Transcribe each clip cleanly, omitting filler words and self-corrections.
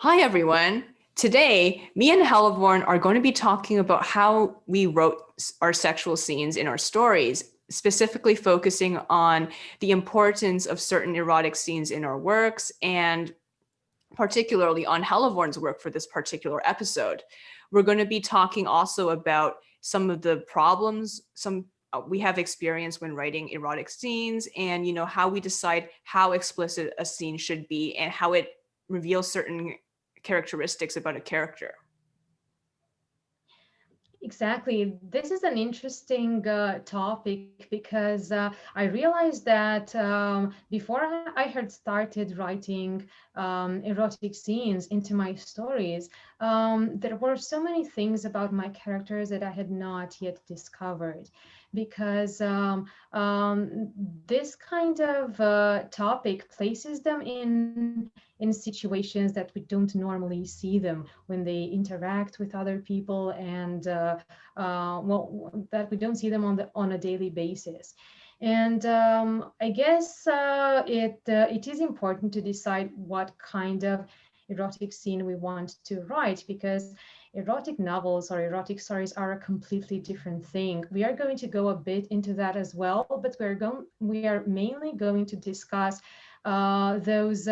Hi, everyone. Today, me and Helevorn are going to be talking about how we wrote our sexual scenes in our stories, specifically focusing on the importance of certain erotic scenes in our works and particularly on Helevorn's work for this particular episode. We're going to be talking also about some of the problems we have experienced when writing erotic scenes and how we decide how explicit a scene should be and how it reveals certain characteristics about a character. Exactly. This is an interesting topic because I realized that before I had started writing erotic scenes into my stories, there were so many things about my characters that I had not yet discovered. Because this kind of topic places them in situations that we don't normally see them when they interact with other people, and that we don't see them on a daily basis. And I guess it is important to decide what kind of erotic scene we want to write, because erotic novels or erotic stories are a completely different thing. We are going to go a bit into that as well, but we are mainly going to discuss those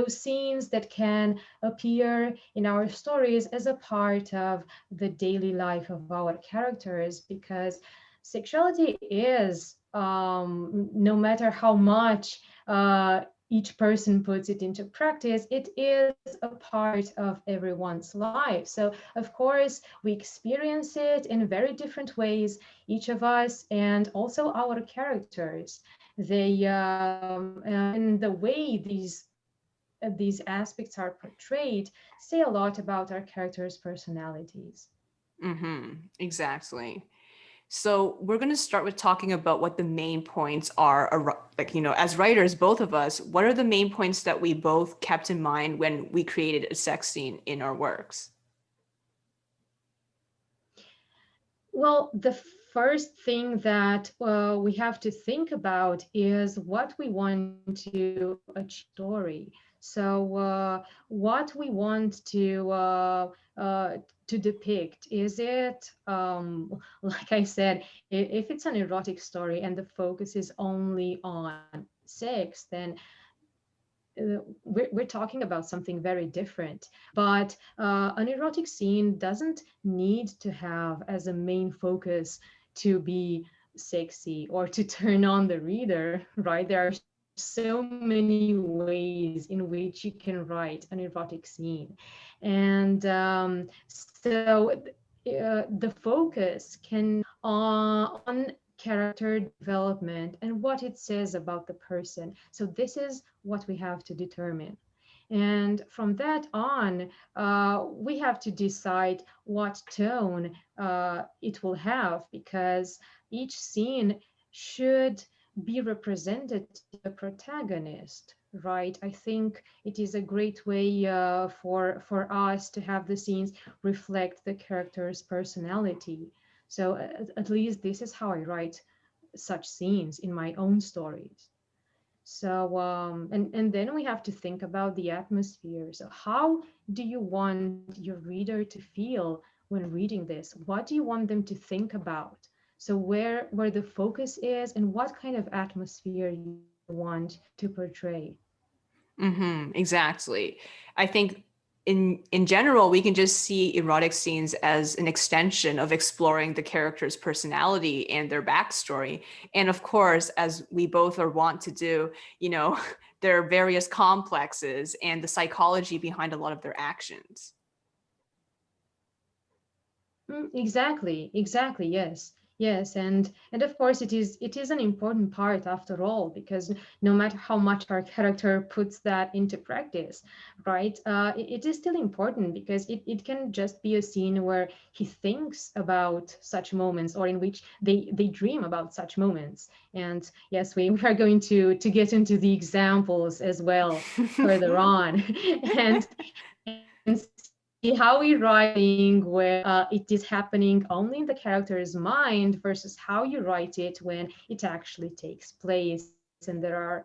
scenes that can appear in our stories as a part of the daily life of our characters, because sexuality is, no matter how much each person puts it into practice, it is a part of everyone's life. So, of course, we experience it in very different ways, each of us, and also our characters. And the way these aspects are portrayed say a lot about our characters' personalities. Exactly. So we're going to start with talking about what the main points are. Like, as writers, both of us, what are the main points that we both kept in mind when we created a sex scene in our works? Well, the first thing that we have to think about is what we want to achieve story. So, what we want to depict, is it, like I said, if it's an erotic story and the focus is only on sex, then we're talking about something very different. But an erotic scene doesn't need to have as a main focus to be sexy or to turn on the reader, right? There are so many ways in which you can write an erotic scene. And so the focus can on character development and what it says about the person. So this is what we have to determine. And from that on, we have to decide what tone it will have, because each scene should be represented to the protagonist, right? I think it is a great way for us to have the scenes reflect the character's personality. So at least this is how I write such scenes in my own stories. So and then we have to think about the atmosphere. So how do you want your reader to feel when reading this? What do you want them to think about? So where the focus is and what kind of atmosphere you want to portray. Exactly. I think in general, we can just see erotic scenes as an extension of exploring the character's personality and their backstory. And of course, as we both are wont to do, there are various complexes and the psychology behind a lot of their actions. Exactly, yes, and of course it is an important part after all, because no matter how much our character puts that into practice, right, it is still important, because it can just be a scene where he thinks about such moments, or in which they dream about such moments. And yes, we are going to get into the examples as well further on, and see how we writing where it is happening only in the character's mind versus how you write it when it actually takes place and there are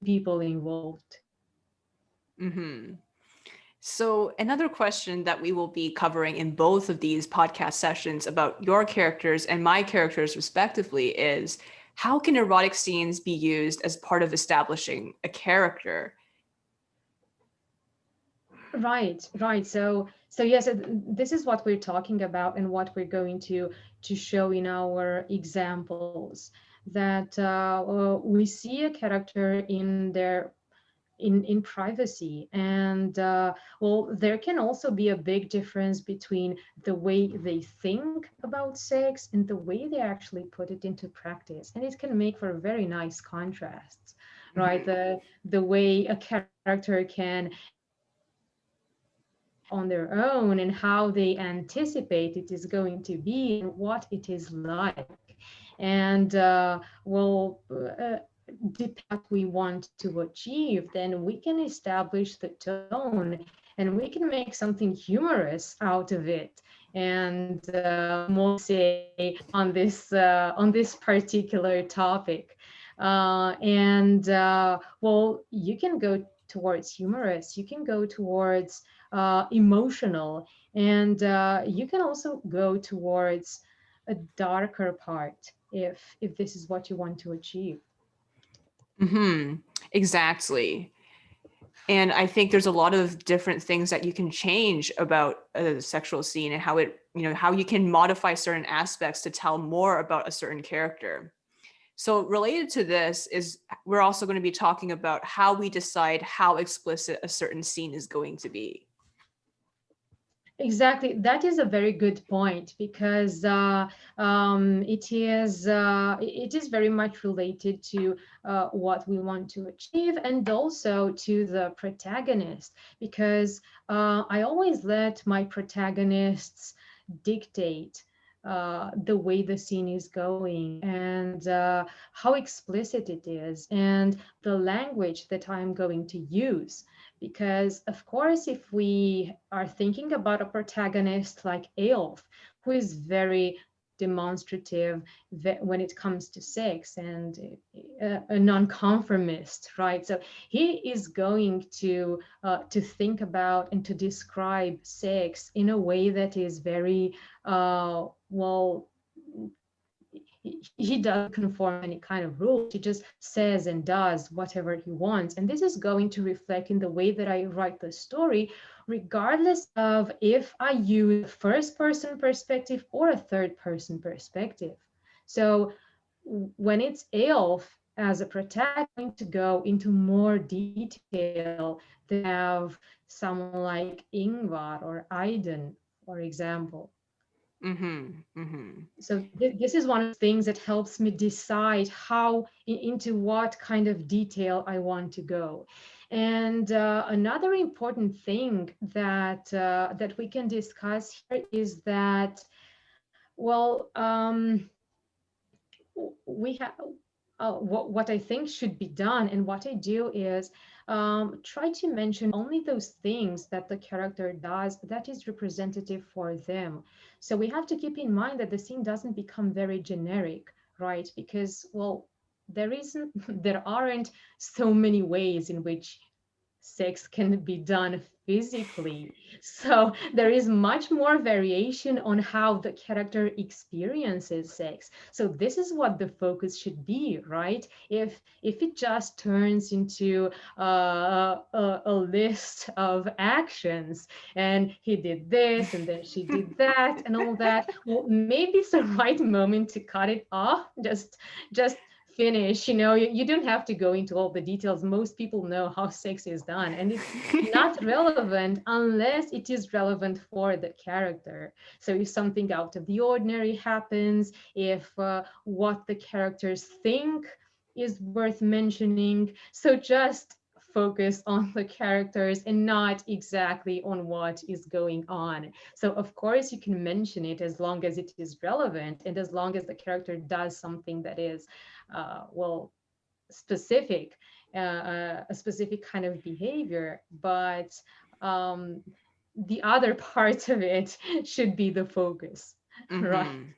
many people involved. hmm So, another question that we will be covering in both of these podcast sessions about your characters and my characters, respectively, is how can erotic scenes be used as part of establishing a character? Right. So yes, this is what we're talking about and what we're going to show in our examples. That we see a character in their in privacy, and well, there can also be a big difference between the way they think about sex and the way they actually put it into practice, and it can make for very nice contrasts, right? Mhm. The way a character can on their own and how they anticipate it is going to be and what it is like. And well, depending what we want to achieve, then we can establish the tone and we can make something humorous out of it. And more say on this particular topic. And well, you can go towards humorous, you can go towards emotional, and you can also go towards a darker part if this is what you want to achieve. Hmm. Exactly. And I think there's a lot of different things that you can change about a sexual scene and how it, how you can modify certain aspects to tell more about a certain character. So related to this is we're also going to be talking about how we decide how explicit a certain scene is going to be. Exactly. That is a very good point because it is very much related to what we want to achieve and also to the protagonist because I always let my protagonists dictate the way the scene is going and how explicit it is and the language that I'm going to use. Because, of course, if we are thinking about a protagonist like Eyolf, who is very demonstrative when it comes to sex and a nonconformist, right? So he is going to think about and to describe sex in a way that is very well, he doesn't conform any kind of rules. He just says and does whatever he wants. And this is going to reflect in the way that I write the story, regardless of if I use a first person perspective or a third person perspective. So when it's Eyolf as a protagonist, I'm going to go into more detail than have someone like Yngvar or Aiden, for example. Mm-hmm. Mm-hmm. So this is one of the things that helps me decide how into what kind of detail I want to go. And another important thing that we can discuss here is that, well, we have what I think should be done, and what I do is try to mention only those things that the character does that is representative for them. So we have to keep in mind that the scene doesn't become very generic, right? Because, well, there aren't so many ways in which sex can be done physically. So there is much more variation on how the character experiences sex. So this is what the focus should be, right? If it just turns into a list of actions and he did this and then she did that and all that, well, maybe it's the right moment to cut it off. Just finish, you don't have to go into all the details. Most people know how sex is done, and it's not relevant unless it is relevant for the character. So if something out of the ordinary happens, if what the characters think is worth mentioning, so just focus on the characters and not exactly on what is going on. So of course you can mention it as long as it is relevant and as long as the character does something that is well, specific, a specific kind of behavior, but the other part of it should be the focus, right? Mm-hmm.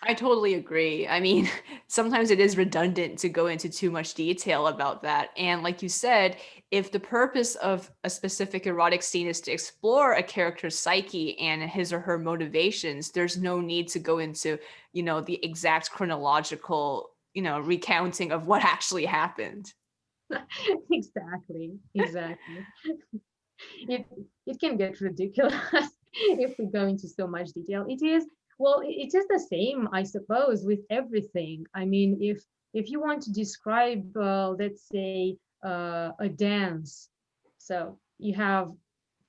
I totally agree. I mean, sometimes it is redundant to go into too much detail about that. And like you said, if the purpose of a specific erotic scene is to explore a character's psyche and his or her motivations, there's no need to go into, the exact chronological, recounting of what actually happened. Exactly, exactly. it it can get ridiculous if we go into so much detail. It is, well, it is the same, I suppose, with everything. I mean, if you want to describe, let's say, a dance, so you have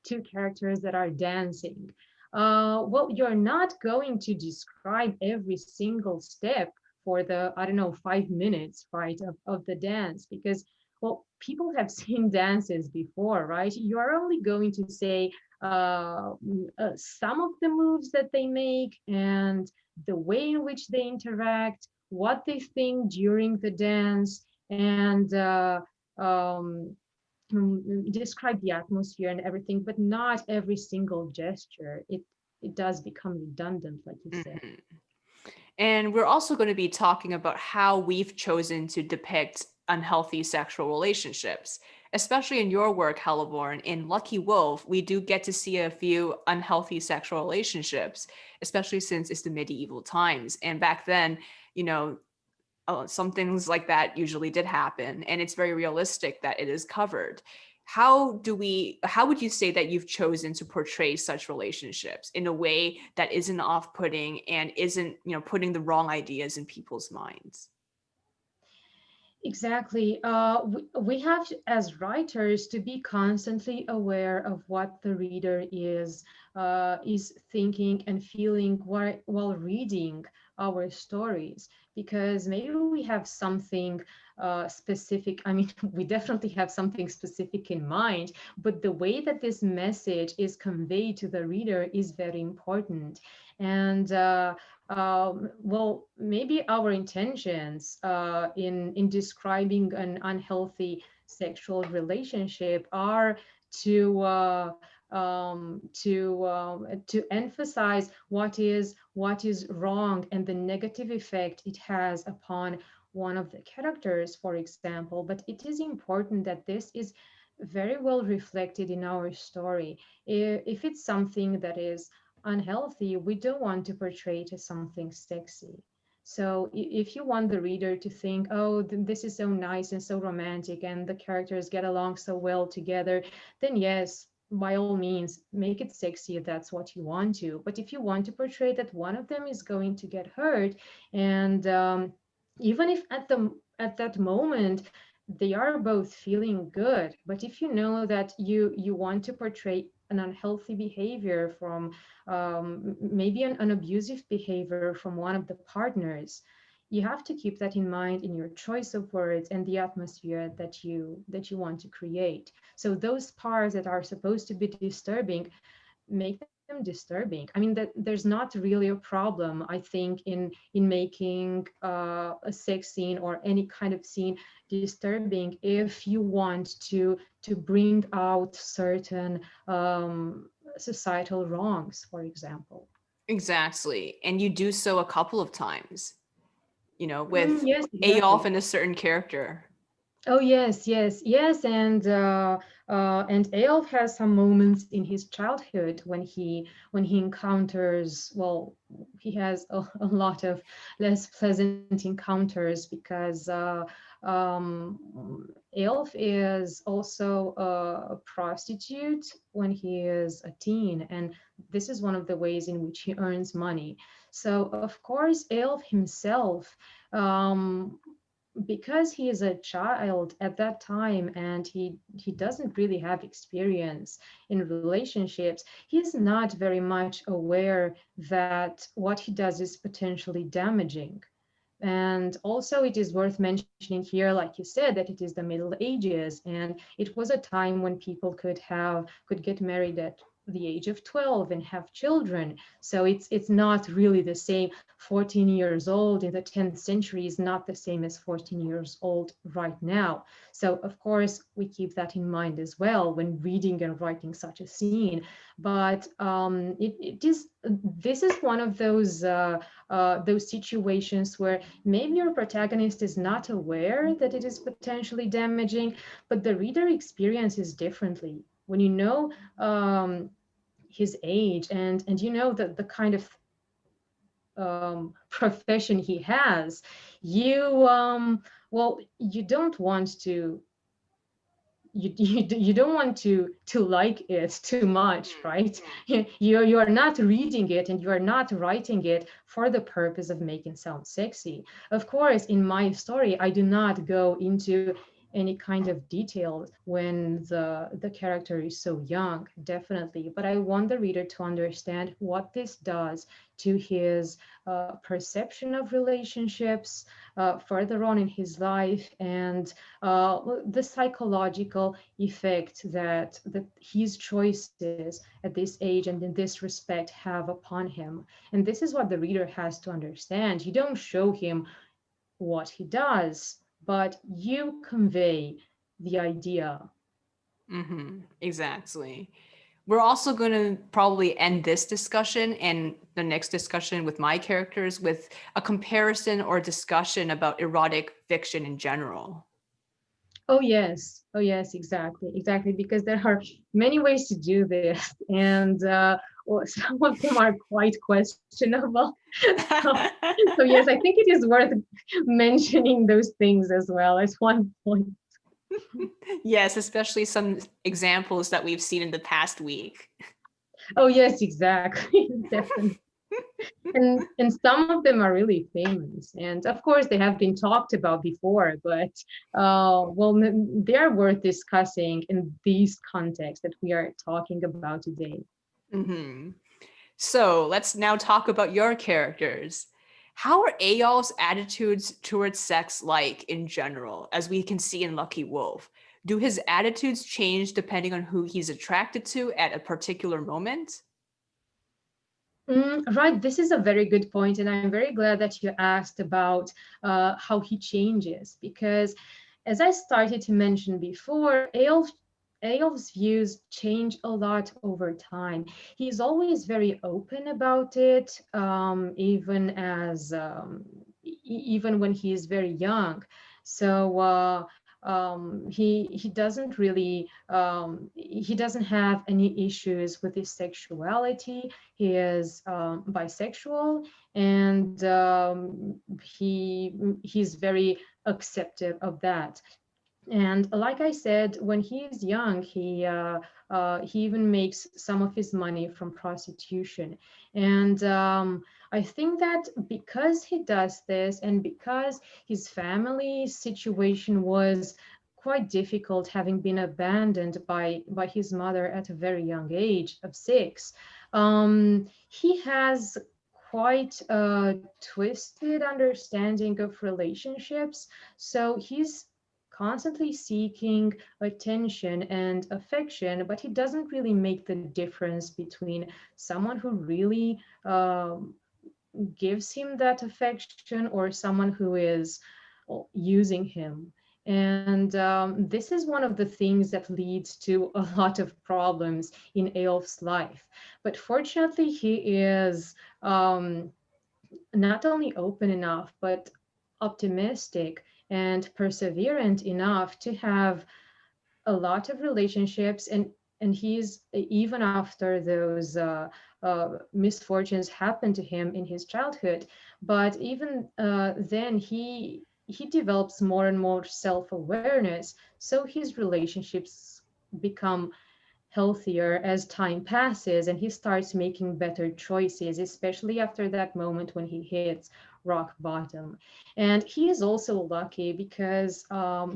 two characters that are dancing. Well, you're not going to describe every single step for the, I don't know, 5 minutes, right, of the dance, because, well, people have seen dances before, right? You're only going to say some of the moves that they make and the way in which they interact, what they think during the dance, and um, describe the atmosphere and everything, but not every single gesture. It does become redundant, like you said. Mhm. And we're also going to be talking about how we've chosen to depict unhealthy sexual relationships. Especially in your work, Helevorn, in Lucky Wolf, we do get to see a few unhealthy sexual relationships, especially since it's the medieval times. And back then, you know, some things like that usually did happen, and it's very realistic that it is covered. How would you say that you've chosen to portray such relationships in a way that isn't off-putting and isn't, putting the wrong ideas in people's minds? Exactly. We have, as writers, to be constantly aware of what the reader is thinking and feeling while reading our stories, because maybe we have something specific. I mean, we definitely have something specific in mind, but the way that this message is conveyed to the reader is very important. And well, maybe our intentions in describing an unhealthy sexual relationship are to to emphasize what is wrong and the negative effect it has upon one of the characters, for example. But it is important that this is very well reflected in our story. If it's something that is unhealthy, we don't want to portray it as something sexy. So if you want the reader to think, oh, this is so nice and so romantic, and the characters get along so well together, then yes, by all means, make it sexy if that's what you want to. But if you want to portray that one of them is going to get hurt, and even if at that moment they are both feeling good, but if you know that you want to portray an unhealthy behavior from maybe an abusive behavior from one of the partners, you have to keep that in mind in your choice of words and the atmosphere that you want to create. So those parts that are supposed to be disturbing, make them disturbing. I mean, that there's not really a problem, I think, in making a sex scene or any kind of scene disturbing if you want to bring out certain societal wrongs, for example. Exactly. And you do so a couple of times, with Yes, Eyolf exactly. and a certain character. Oh yes, yes, yes, and Eyolf has some moments in his childhood when he encounters, well, he has a lot of less pleasant encounters because Eyolf is also a prostitute when he is a teen, and this is one of the ways in which he earns money. So of course, Eyolf himself. Um, because he is a child at that time and he doesn't really have experience in relationships, he's not very much aware that what he does is potentially damaging. And also, it is worth mentioning here, like you said, that it is the Middle Ages, and it was a time when people could get married at the age of 12 and have children. So it's not really the same. 14 years old in the 10th century is not the same as 14 years old right now. So of course we keep that in mind as well when reading and writing such a scene. But it is, this is one of those situations where maybe your protagonist is not aware that it is potentially damaging, but the reader experiences differently. When you know his age, and you know the kind of profession he has, you well, you don't want to, you don't want to like it too much, right? You are not reading it and you are not writing it for the purpose of making sound sexy. Of course, in my story I do not go into any kind of detail when the character is so young, definitely, but I want the reader to understand what this does to his perception of relationships further on in his life, and the psychological effect that his choices at this age and in this respect have upon him. And this is what the reader has to understand. You don't show him what he does, but you convey the idea. Exactly. We're also going to probably end this discussion and the next discussion with my characters with a comparison or discussion about erotic fiction in general. Oh yes, exactly, exactly, because there are many ways to do this, and well, some of them are quite questionable. so, so yes, I think it is worth mentioning those things as well as one point. Yes, especially some examples that we've seen in the past week. Oh yes, exactly, definitely. And some of them are really famous, and of course they have been talked about before, but well, they are worth discussing in these contexts that we are talking about today. hmm So let's now talk about your characters. How are Eyolf's attitudes towards sex like in general, as we can see in Lucky Wolf? Do his attitudes change depending on who he's attracted to at a particular moment? Right, this is a very good point, and I'm very glad that you asked about how he changes, because as I started to mention before, Eyolf's views change a lot over time. He's always very open about it, even when he is very young. So he doesn't really he doesn't have any issues with his sexuality. He is bisexual, and he's very acceptive of that. And like I said, when he is young, he even makes some of his money from prostitution. And I think that because he does this, and because his family situation was quite difficult, having been abandoned by his mother at a very young age of 6, he has quite a twisted understanding of relationships. So he's constantly seeking attention and affection, but he doesn't really make the difference between someone who really gives him that affection or someone who is using him. And this is one of the things that leads to a lot of problems in Eyolf's life. But fortunately, he is not only open enough, but optimistic and perseverant enough to have a lot of relationships, and he's, even after those misfortunes happened to him in his childhood, but even then he develops more and more self-awareness, so his relationships become healthier as time passes, and he starts making better choices, especially after that moment when he hits rock bottom. And he is also lucky because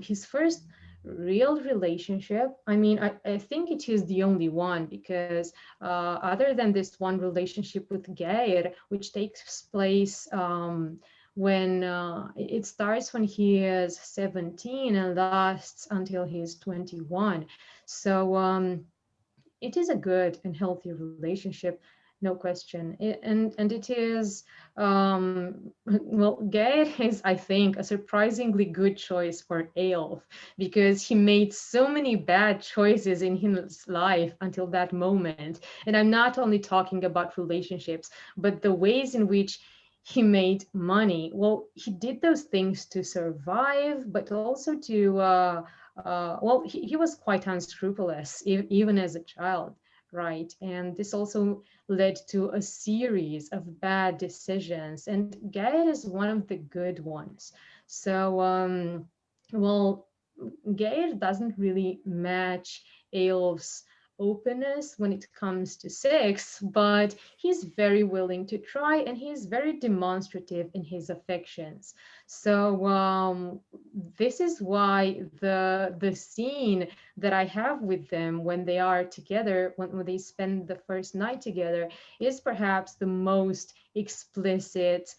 his first real relationship, I mean, I think it is the only one, because other than this one relationship with Geir, which takes place when it starts when he is 17 and lasts until he's 21. So it is a good and healthy relationship, no question. And it is, well, Geir is, I think, a surprisingly good choice for Eyolf, because he made so many bad choices in his life until that moment. And I'm not only talking about relationships, but the ways in which he made money. Well, he did those things to survive, but also to, well, he was quite unscrupulous, even as a child, right? And this also led to a series of bad decisions. And Geir is one of the good ones. So, well, Geir doesn't really match Eyolf's openness when it comes to sex, but he's very willing to try, and he's very demonstrative in his affections. So this is why the scene that I have with them when they are together, when they spend the first night together, is perhaps the most explicit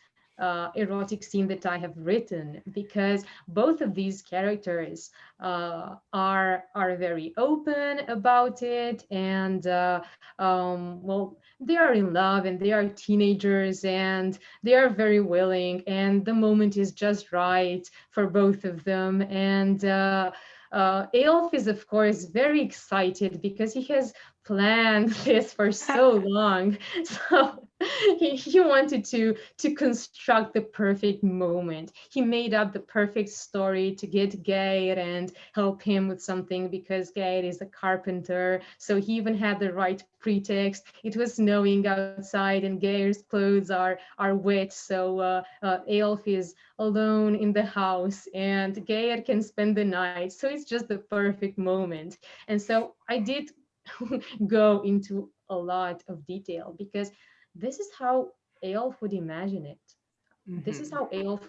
erotic scene that I have written, because both of these characters are very open about it, and well, they are in love and they are teenagers and they are very willing, and the moment is just right for both of them. And Eyolf is, of course, very excited because he has planned this for so long. So he wanted to construct the perfect moment. He made up the perfect story to get Geir and help him with something, because Geir is a carpenter. So he even had the right pretext. It was snowing outside and Geir's clothes are wet. So Eyolf is alone in the house and Geir can spend the night. So it's just the perfect moment. And so I did go into a lot of detail, because this is how Eyolf would imagine it. This is Mhm. how Eyolf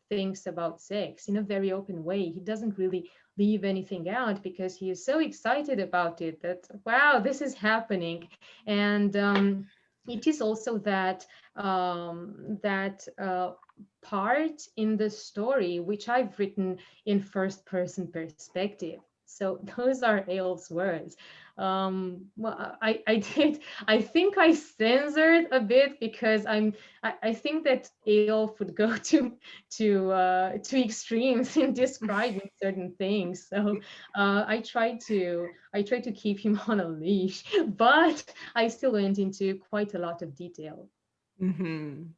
thinks about sex, in a very open way. He doesn't really leave anything out, because he is so excited about it that, wow, this is happening. And it is also that part in the story which I've written in first person perspective. So those are Eyolf's words. Well, I did. I think I censored a bit, because I think that Eyolf would go to extremes in describing certain things. So I tried to keep him on a leash, but I still went into quite a lot of detail. Mhm.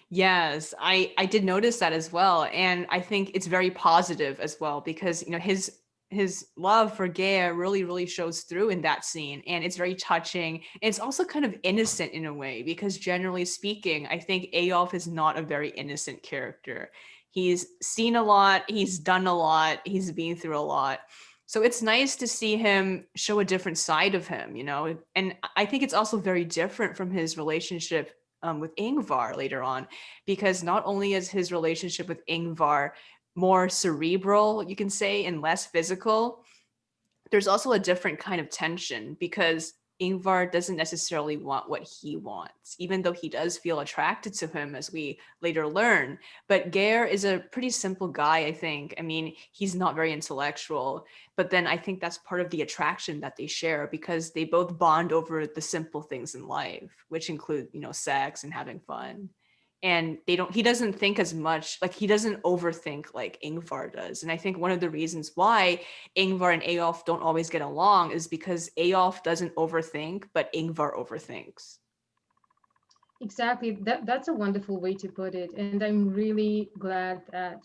Yes, I did notice that as well, and I think it's very positive as well because his love for Gaia really shows through in that scene, and it's very touching. It's also kind of innocent in a way because generally speaking, I think Eyolf is not a very innocent character. He's seen a lot, he's done a lot, he's been through a lot. So it's nice to see him show a different side of him, and I think it's also very different from his relationship with Yngvar later on, because not only is his relationship with Yngvar more cerebral, you can say, and less physical, there's also a different kind of tension because Ingvar doesn't necessarily want what he wants, even though he does feel attracted to him, as we later learn. But Geir is a pretty simple guy, I think. I mean, he's not very intellectual, but then I think that's part of the attraction that they share because they both bond over the simple things in life, which include, sex and having fun. And he doesn't think as much, like he doesn't overthink like Ingvar does. And I think one of the reasons why Yngvar and Eyolf don't always get along is because Eyolf doesn't overthink, but Yngvar overthinks. Exactly. That's a wonderful way to put it, and I'm really glad that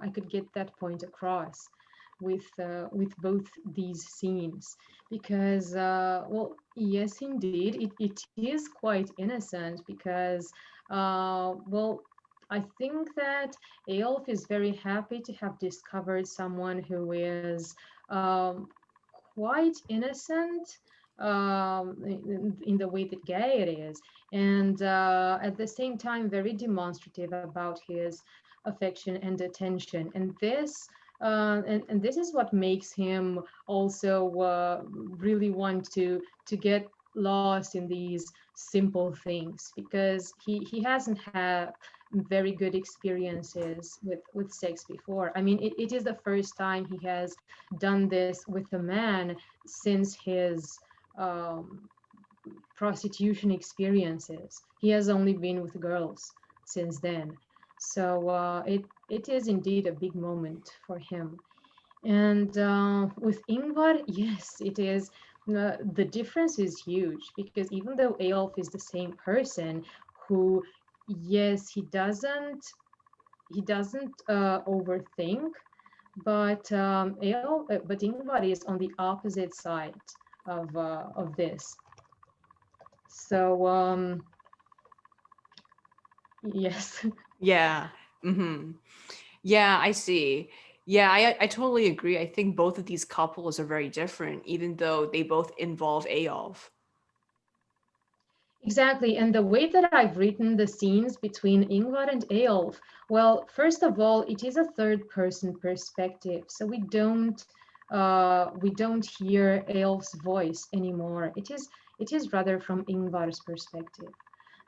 I could get that point across with both these scenes, because well, yes, indeed, it is quite innocent, because well, I think that Eyolf is very happy to have discovered someone who is quite innocent, in the way that Geir is, and at the same time very demonstrative about his affection and attention. And this is what makes him also really want to get lost in these simple things, because he hasn't had very good experiences with sex before. I mean, it is the first time he has done this with a man since his um, prostitution experiences. He has only been with girls since then. So it is indeed a big moment for him. And with Ingvar, yes, it is. The difference is huge because even though Eyolf is the same person who, yes, he doesn't overthink, but Ingvar is on the opposite side of this. So yes. Yeah. Hmm. Yeah, I see. Yeah, I totally agree. I think both of these couples are very different, even though they both involve Eyolf. Exactly, and the way that I've written the scenes between Ingvar and Eyolf, well, first of all, it is a third-person perspective, so we don't hear Eyolf's voice anymore. It is rather from Ingvar's perspective.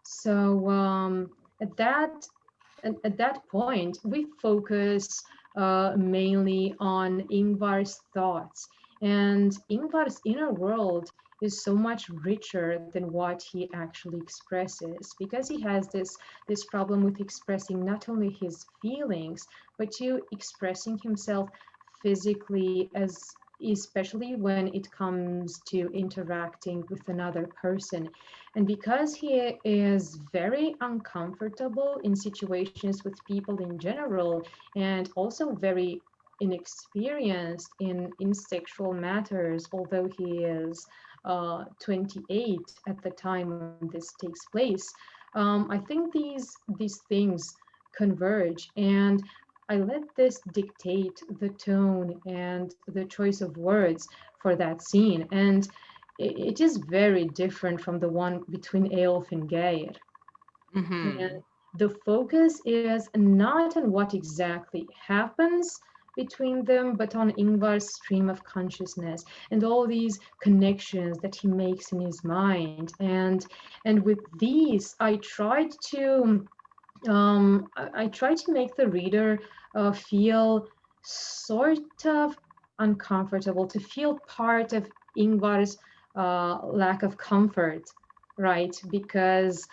So at that point, we focus mainly on Ingvar's thoughts, and Ingvar's inner world is so much richer than what he actually expresses because he has this problem with expressing not only his feelings but to expressing himself physically, as especially when it comes to interacting with another person. And because he is very uncomfortable in situations with people in general, and also very inexperienced in sexual matters, although he is 28 at the time when this takes place, I think these things converge, and I let this dictate the tone and the choice of words for that scene. And it is very different from the one between Eyolf and Geir. And Hmm. the focus is not on what exactly happens between them, but on Ingvar's stream of consciousness and all these connections that he makes in his mind. And with these, I try to make the reader feel sort of uncomfortable, to feel part of Ingvar's lack of comfort, right? Because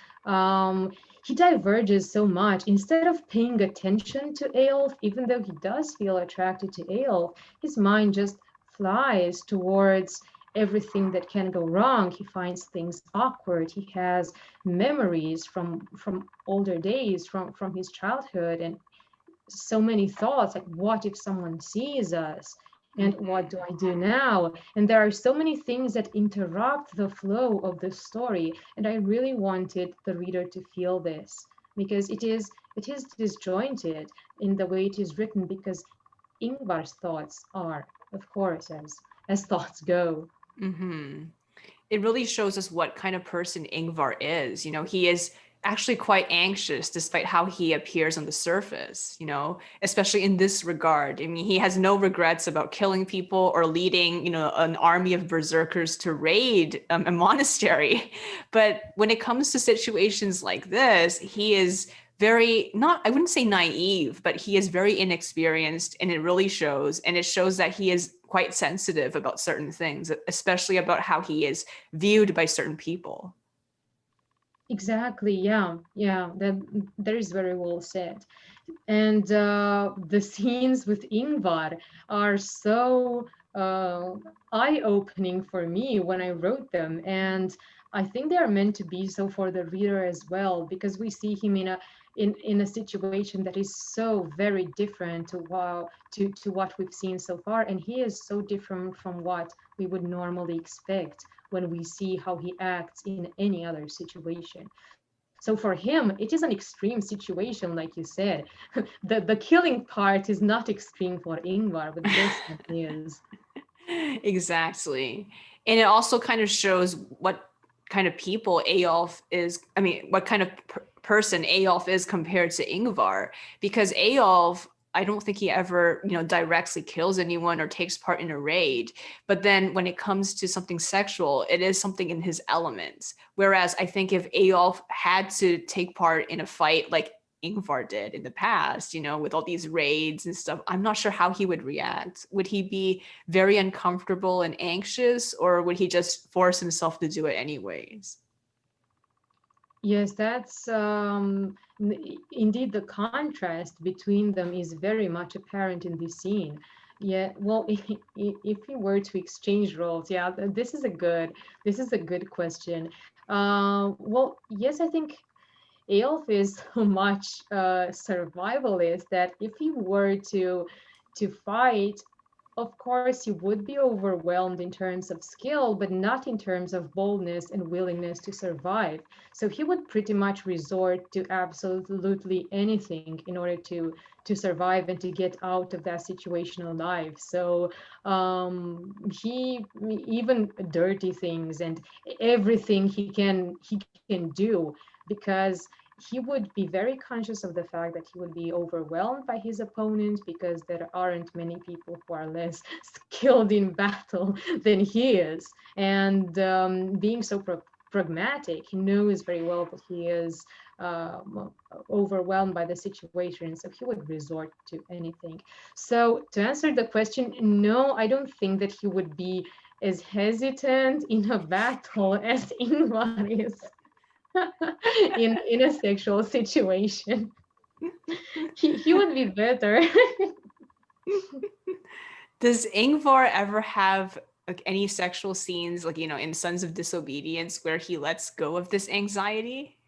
he diverges so much. Instead of paying attention to Eyolf, even though he does feel attracted to Eyolf, his mind just flies towards everything that can go wrong. He finds things awkward. He has memories from older days, from his childhood, and so many thoughts like, what if someone sees us, and what do I do now? And there are so many things that interrupt the flow of the story, and I really wanted the reader to feel this because it is disjointed in the way it is written, because Ingvar's thoughts are, of course, as thoughts go. Hmm. It really shows us what kind of person Ingvar is. He is actually quite anxious despite how he appears on the surface, especially in this regard. I mean, he has no regrets about killing people or leading, an army of berserkers to raid a monastery. But when it comes to situations like this, he is very, not, I wouldn't say naive, but he is very inexperienced, and it really shows. And it shows that he is quite sensitive about certain things, especially about how he is viewed by certain people. Exactly, yeah, yeah, that is very well said. And the scenes with Ingvar are so eye-opening for me when I wrote them, and I think they are meant to be so for the reader as well, because we see him in a situation that is so very different to what we've seen so far, and he is so different from what we would normally expect when we see how he acts in any other situation. So for him, it is an extreme situation, like you said. The killing part is not extreme for Ingvar, but this one is. Exactly. And it also kind of shows what kind of people Eyolf is, I mean, what kind of person Eyolf is compared to Ingvar, because Eyolf, I don't think he ever, directly kills anyone or takes part in a raid. But then when it comes to something sexual, it is something in his elements. Whereas I think if Eyolf had to take part in a fight, like Yngvar did in the past, with all these raids and stuff. I'm not sure how he would react. Would he be very uncomfortable and anxious, or would he just force himself to do it anyways? Yes, that's indeed the contrast between them is very much apparent in this scene. Yeah, well, if we were to exchange roles, yeah, this is a good question. Well, yes, I think Eyolf is so much survivalist that if he were to fight, of course, he would be overwhelmed in terms of skill, but not in terms of boldness and willingness to survive. So he would pretty much resort to absolutely anything in order to survive and to get out of that situation alive. So he even dirty things and everything he can do because he would be very conscious of the fact that he would be overwhelmed by his opponent because there aren't many people who are less skilled in battle than he is. And being so pragmatic, he knows very well that he is overwhelmed by the situation, so he would resort to anything. So, to answer the question, no, I don't think that he would be as hesitant in a battle as Ingvar is. in a sexual situation. He would be better. Does Ingvar ever have like any sexual scenes, like, in Sons of Disobedience, where he lets go of this anxiety?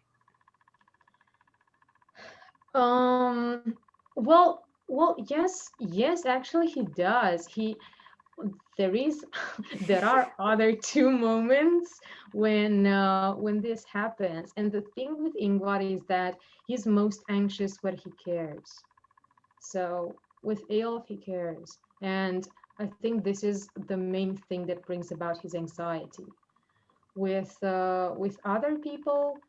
Well, yes, actually he does. There is there are other two moments when this happens. And the thing with Ingvar is that he's most anxious when he cares. So with Eyolf, he cares. And I think this is the main thing that brings about his anxiety. With other people,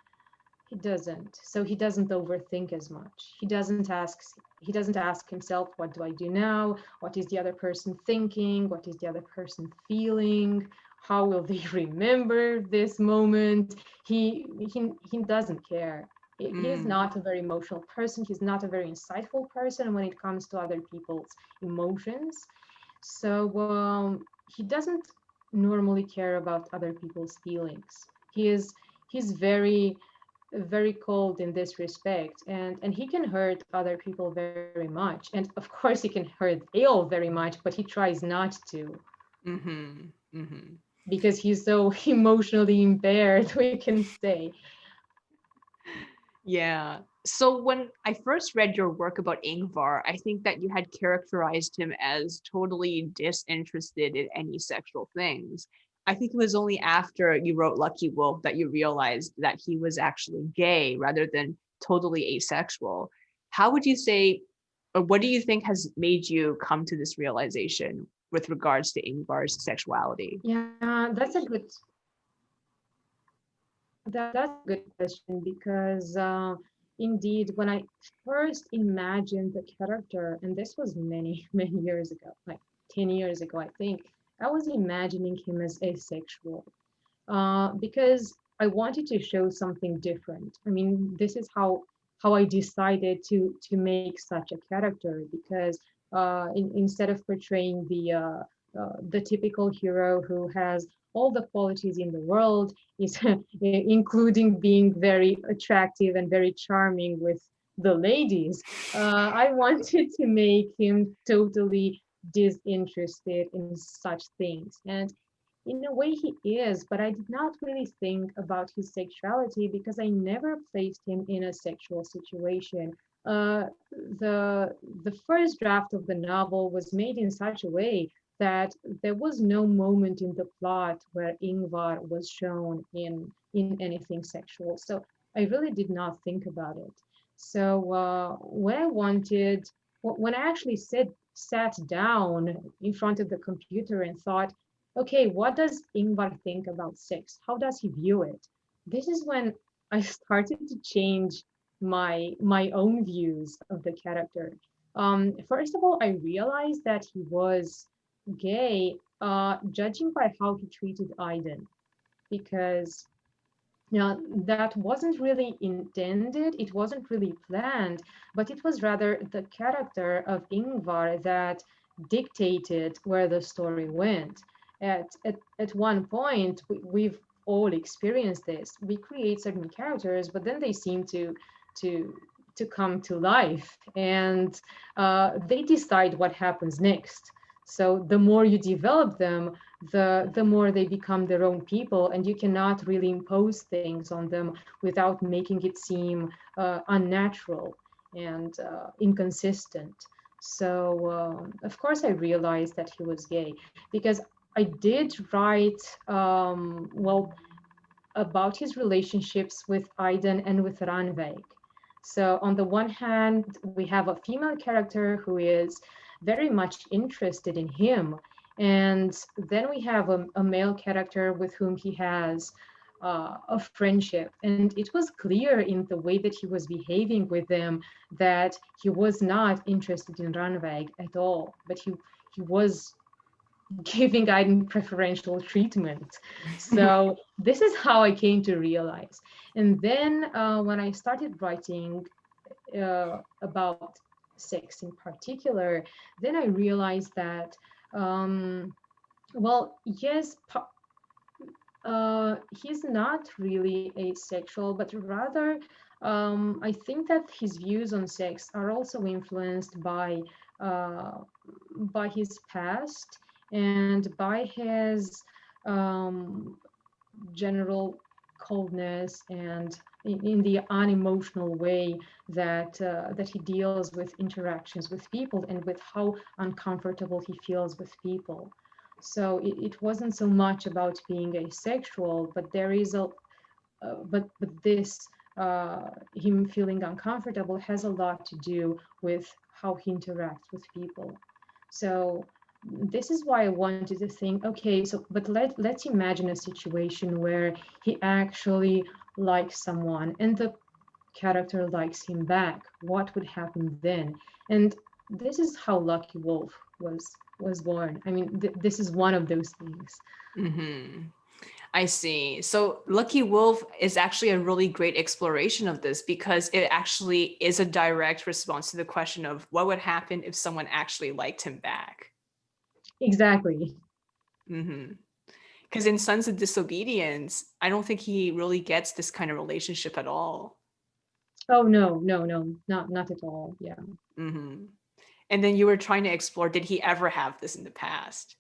he doesn't. So he doesn't overthink as much. He doesn't ask himself, what do I do now? What is the other person thinking? What is the other person feeling? How will they remember this moment? He doesn't care. He's Mm. not a very emotional person. He's not a very insightful person when it comes to other people's emotions. So he doesn't normally care about other people's feelings. He's very cold in this respect, and he can hurt other people very much, and of course he can hurt Eyolf very much, but he tries not to Mm-hmm. Mm-hmm. because he's so emotionally impaired, we can say. Yeah. So when I first read your work about Ingvar, I think that you had characterized him as totally disinterested in any sexual things. I think it was only after you wrote Lucky Wolf that you realized that he was actually gay rather than totally asexual. How would you say, or what do you think has made you come to this realization with regards to Ingvar's sexuality? Yeah, that's a good question because indeed, when I first imagined the character, and this was many, many years ago, like 10 years ago, I think, I was imagining him as asexual because I wanted to show something different. I mean, this is how I decided to make such a character because instead of portraying the typical hero who has all the qualities in the world, is including being very attractive and very charming with the ladies, I wanted to make him totally disinterested in such things. And in a way he is, but I did not really think about his sexuality because I never placed him in a sexual situation. The first draft of the novel was made in such a way that there was no moment in the plot where Ingvar was shown in anything sexual. So I really did not think about it. So when I actually sat down in front of the computer and thought, okay, what does Ingvar think about sex? How does he view it? This is when I started to change my own views of the character. First of all, I realized that he was gay, judging by how he treated Aiden, because Now, that wasn't really intended, it wasn't really planned, but it was rather the character of Ingvar that dictated where the story went. At one point, we've all experienced this. We create certain characters, but then they seem to to come to life, and they decide what happens next. So the more you develop them, the more they become their own people, and you cannot really impose things on them without making it seem unnatural and inconsistent. So of course I realized that he was gay, because I did write well about his relationships with Aiden and with Ranveig. So on the one hand, we have a female character who is very much interested in him. And then we have a male character with whom he has a friendship. And it was clear in the way that he was behaving with them that he was not interested in Ranveig at all, but he was giving Aiden preferential treatment. So this is how I came to realize. And then when I started writing about sex in particular, then I realized that, well, yes, he's not really asexual, but rather, I think that his views on sex are also influenced uh, by his past and by his um, general coldness and in the unemotional way that he deals with interactions with people and with how uncomfortable he feels with people. So it wasn't so much about being asexual, but there is a but this him feeling uncomfortable has a lot to do with how he interacts with people. So this is why I wanted to think, okay, so but let's imagine a situation where he actually likes someone and the character likes him back. What would happen then? And this is how Lucky Wolf was born. I mean, this is one of those things. Hmm. I see. So Lucky Wolf is actually a really great exploration of this because it actually is a direct response to the question of what would happen if someone actually liked him back. Exactly. Hmm. Because in Sons of Disobedience, I don't think he really gets this kind of relationship at all. Oh no, no, no, not at all. Yeah. Hmm. And then you were trying to explore, did he ever have this in the past?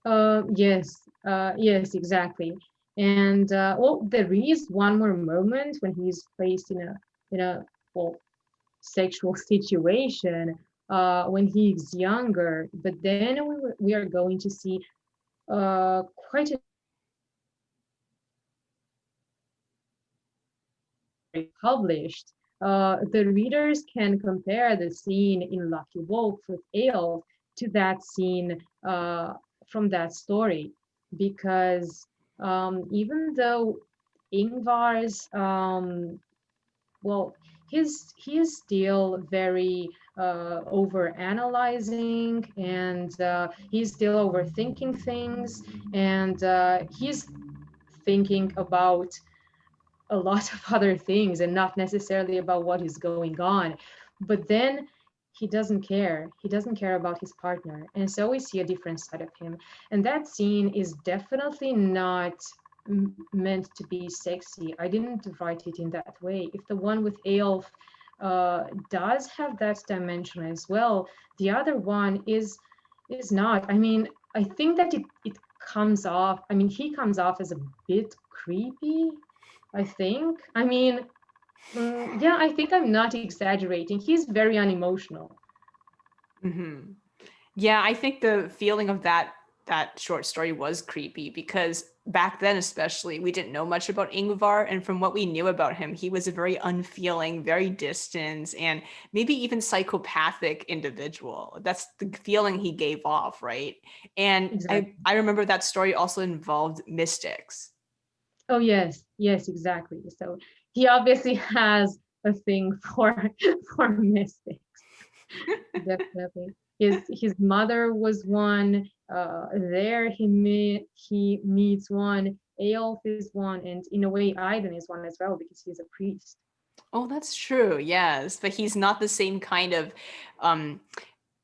Yes, exactly. And well, there is one more moment when he's placed in a well sexual situation when he's younger. But then we are going to see quite a published. The readers can compare the scene in Lucky Wolf with Eyolf to that scene from that story, because even though Ingvar's well, he's still very over analyzing, and he's still overthinking things, and he's thinking about a lot of other things and not necessarily about what is going on. But then he doesn't care. He doesn't care about his partner. And so we see a different side of him. And that scene is definitely not meant to be sexy. I didn't write it in that way. If the one with Eyolf does have that dimension as well, the other one is not. I mean, I think that it comes off, I mean, he comes off as a bit creepy, I think. I mean, yeah, I think I'm not exaggerating. He's very unemotional. Hmm. Yeah, I think the feeling of that short story was creepy because back then especially we didn't know much about Ingvar, and from what we knew about him, he was a very unfeeling, very distant, and maybe even psychopathic individual. That's the feeling he gave off, right? And I Exactly. I remember that story also involved mystics. Oh, yes, yes, exactly. So he obviously has a thing for for mystics, definitely. His mother was one. There he meets one. Eyolf is one, and in a way, Aiden is one as well because he's a priest. Oh, that's true. Yes, but he's not the same kind of um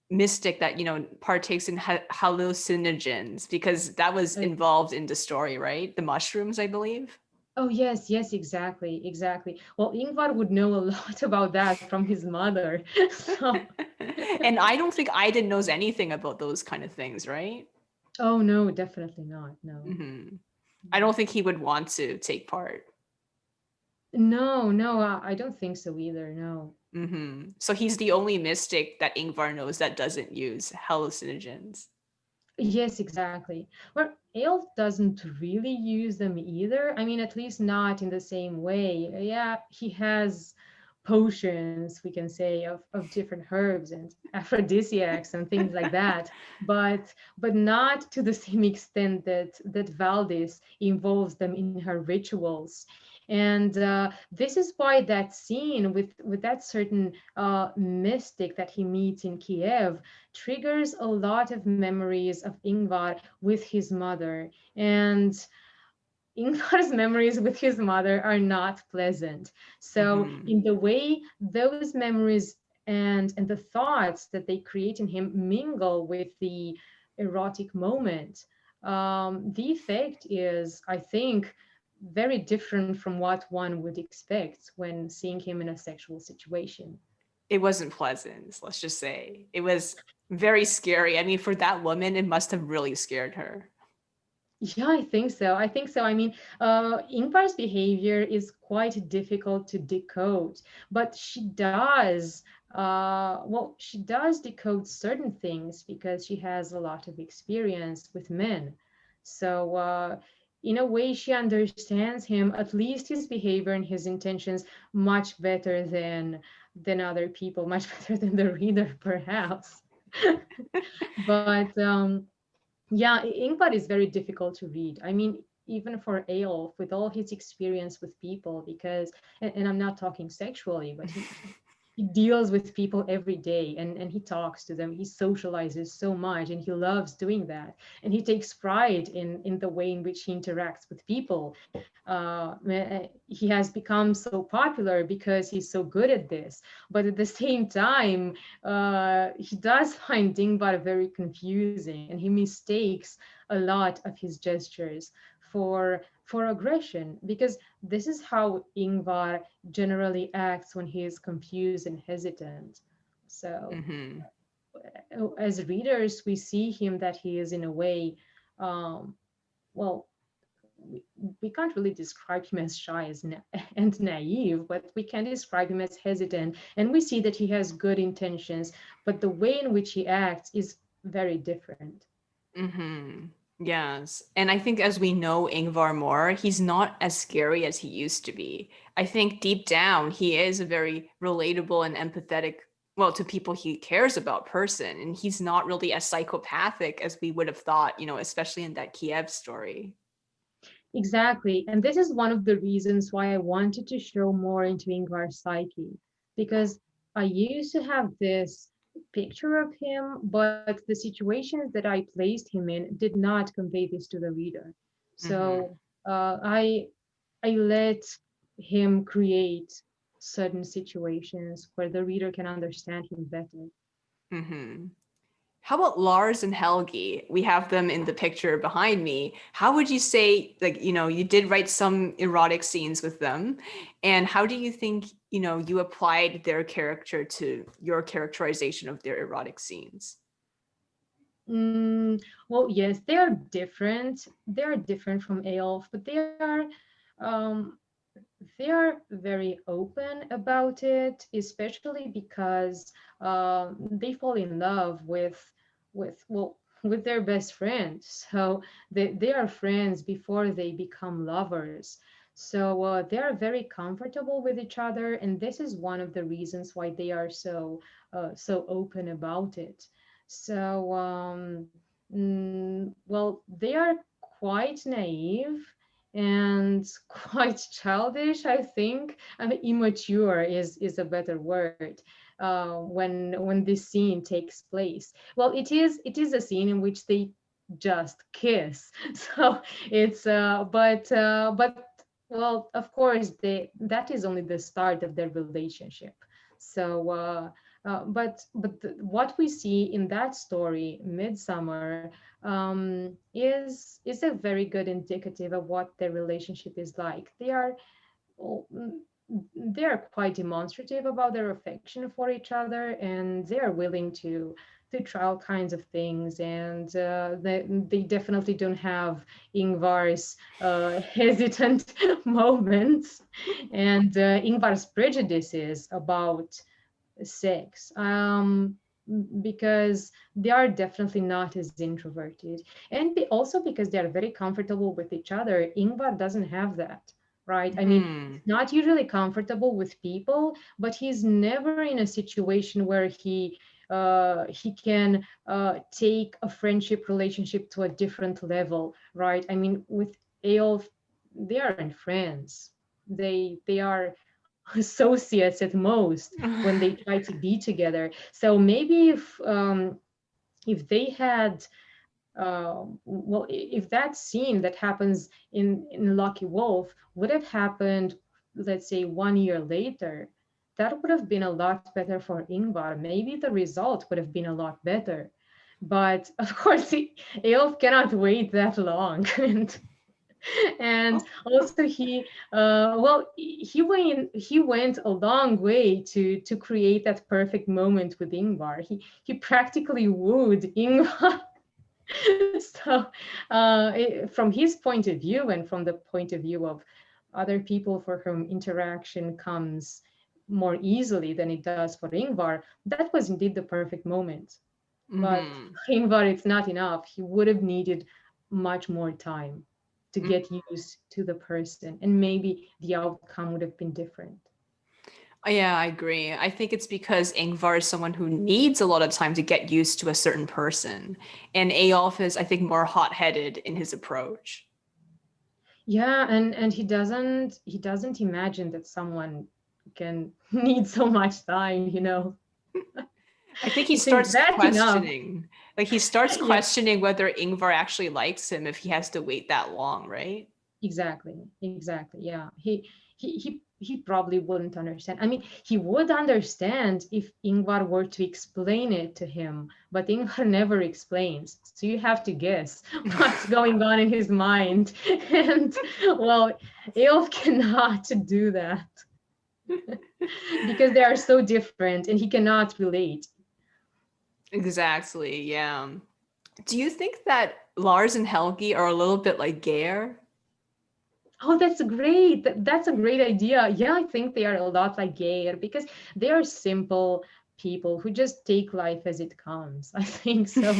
mystic that, partakes in hallucinogens, because that was Uh, involved in the story, right? The mushrooms, I believe. oh yes, yes, exactly, exactly. Well, Ingvar would know a lot about that from his mother. So, And I don't think Aiden knows anything about those kind of things, right? oh no, definitely not. No. Hmm. I don't think he would want to take part. No, no, I don't think so either. No. So he's the only mystic that Ingvar knows that doesn't use hallucinogens. Yes, exactly. Well, Eyolf doesn't really use them either. I mean, at least not in the same way. Yeah, he has potions, we can say, of different herbs and aphrodisiacs and things like that, but not to the same extent that Valdis involves them in her rituals. And this is why that scene with that certain mystic that he meets in Kiev triggers a lot of memories of Ingvar with his mother. And Ingvar's memories with his mother are not pleasant. So, Hmm. in the way those memories and the thoughts that they create in him mingle with the erotic moment, the effect is, I think, very different from what one would expect when seeing him in a sexual situation. It wasn't pleasant, let's just say. It was very scary. I mean, for that woman, it must have really scared her. Yeah, I think so. I think so. I mean, Ingvar's behavior is quite difficult to decode, but she does decode certain things because she has a lot of experience with men. So, in a way, she understands him, at least his behavior and his intentions, much better than other people, much better than the reader, perhaps. But yeah, Ingvar is very difficult to read. I mean, even for Eyolf, with all his experience with people, because, and I'm not talking sexually, but he deals with people every day and he talks to them. He socializes so much and he loves doing that. And he takes pride in the way in which he interacts with people. He has become so popular because he's so good at this. But at the same time, he does find Dingbar very confusing and he mistakes a lot of his gestures for aggression because this is how Ingvar generally acts when he is confused and hesitant. So Hmm. as readers, we see him that he is in a way, um, well, we, we can't really describe him as shy and naive, but we can describe him as hesitant. And we see that he has good intentions, but the way in which he acts is very different. Hmm. Yes. And I think as we know Ingvar more, he's not as scary as he used to be. I think deep down, he is a very relatable and empathetic, well, to people he cares about person. And he's not really as psychopathic as we would have thought, especially in that Kiev story. Exactly. And this is one of the reasons why I wanted to show more into Ingvar's psyche, because I used to have this picture of him, but the situations that I placed him in did not convey this to the reader. Hmm. So I let him create certain situations where the reader can understand him better. Hmm. How about Lars and Helgi? We have them in the picture behind me. How would you say, like, you did write some erotic scenes with them, and how do you think, you applied their character to your characterization of their erotic scenes? Mm, well, yes, they are different. They are different from Eyolf, but um, they are very open about it, especially because they fall in love with their best friend. So they are friends before they become lovers. So they are very comfortable with each other, and this is one of the reasons why they are so open about it. So well, they are quite naive and quite childish, I think. I mean, immature is a better word. when this scene takes place. Well, it is a scene in which they just kiss. So it's but well, of course, that is only the start of their relationship. So what we see in that story, Midsummer, is a very good indicative of what their relationship is like. Well, they are quite demonstrative about their affection for each other, and they are willing to try all kinds of things. And they definitely don't have Ingvar's hesitant moments, and Ingvar's prejudices about sex, because they are definitely not as introverted, and also because they are very comfortable with each other. Ingvar doesn't have that, right? I mean, Hmm. he's not usually comfortable with people, but he's never in a situation where he can take a friendship relationship to a different level, right? I mean, with Eyolf, they aren't friends. They are associates at most when they try to be together. So maybe if they had well, if that scene that happens in Lucky Wolf would have happened, let's say 1 year later, that would have been a lot better for Ingvar. Maybe the result would have been a lot better. But of course, Eyolf cannot wait that long. And also he went a long way to create that perfect moment with Ingvar. He practically wooed Ingvar. So from his point of view, and from the point of view of other people for whom interaction comes more easily than it does for Ingvar, that was indeed the perfect moment. But Hmm. Ingvar, it's not enough. He would have needed much more time to get used to the person, and maybe the outcome would have been different. Yeah, I agree. I think it's because Ingvar is someone who needs a lot of time to get used to a certain person. And Eyolf is, I think, more hot-headed in his approach. Yeah, and he doesn't imagine that someone can need so much time, you know. I think he He thinks starts that's enough. questioning. Like he starts Yeah, questioning whether Ingvar actually likes him if he has to wait that long, right? exactly. Yeah. He probably wouldn't understand. I mean, he would understand if Ingvar were to explain it to him, but Ingvar never explains. So you have to guess what's going on in his mind. And well, Eolf cannot do that because they are so different and he cannot relate. Exactly, yeah. Do you think that Lars and Helgi are a little bit like Geir? Oh, that's great. That's a great idea. Yeah, I think they are a lot like Geir because they are simple people who just take life as it comes. I think so.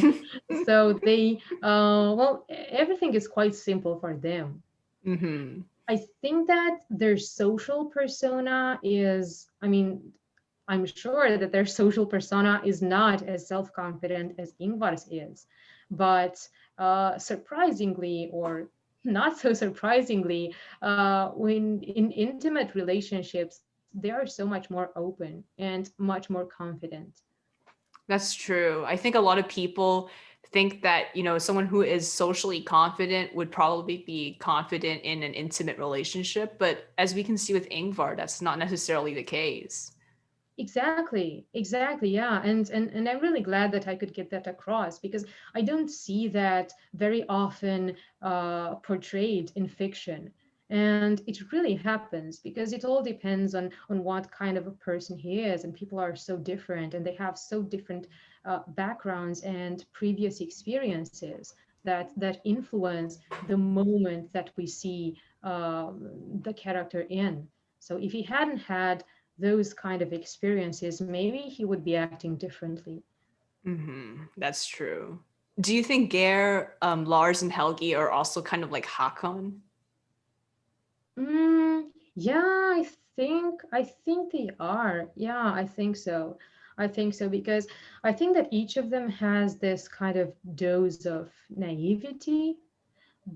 So they, well, everything is quite simple for them. Mm-hmm. I think that their social persona is, I mean, I'm sure that their social persona is not as self-confident as Ingvar's is, but surprisingly, or not so surprisingly, when in intimate relationships, they are so much more open and much more confident. That's true. I think a lot of people think that, someone who is socially confident would probably be confident in an intimate relationship. But as we can see with Ingvar, that's not necessarily the case. Exactly, yeah. And I'm really glad that I could get that across because I don't see that very often portrayed in fiction. And it really happens because it all depends on what kind of a person he is, and people are so different and they have so different backgrounds and previous experiences that influence the moment that we see the character in. So if he hadn't had those kind of experiences, maybe he would be acting differently. That's true. Do you think Geir, Lars, and Helgi are also kind of like Hakon? Yeah, I think they are. Yeah, I think so. I think so because I think that each of them has this kind of dose of naivety,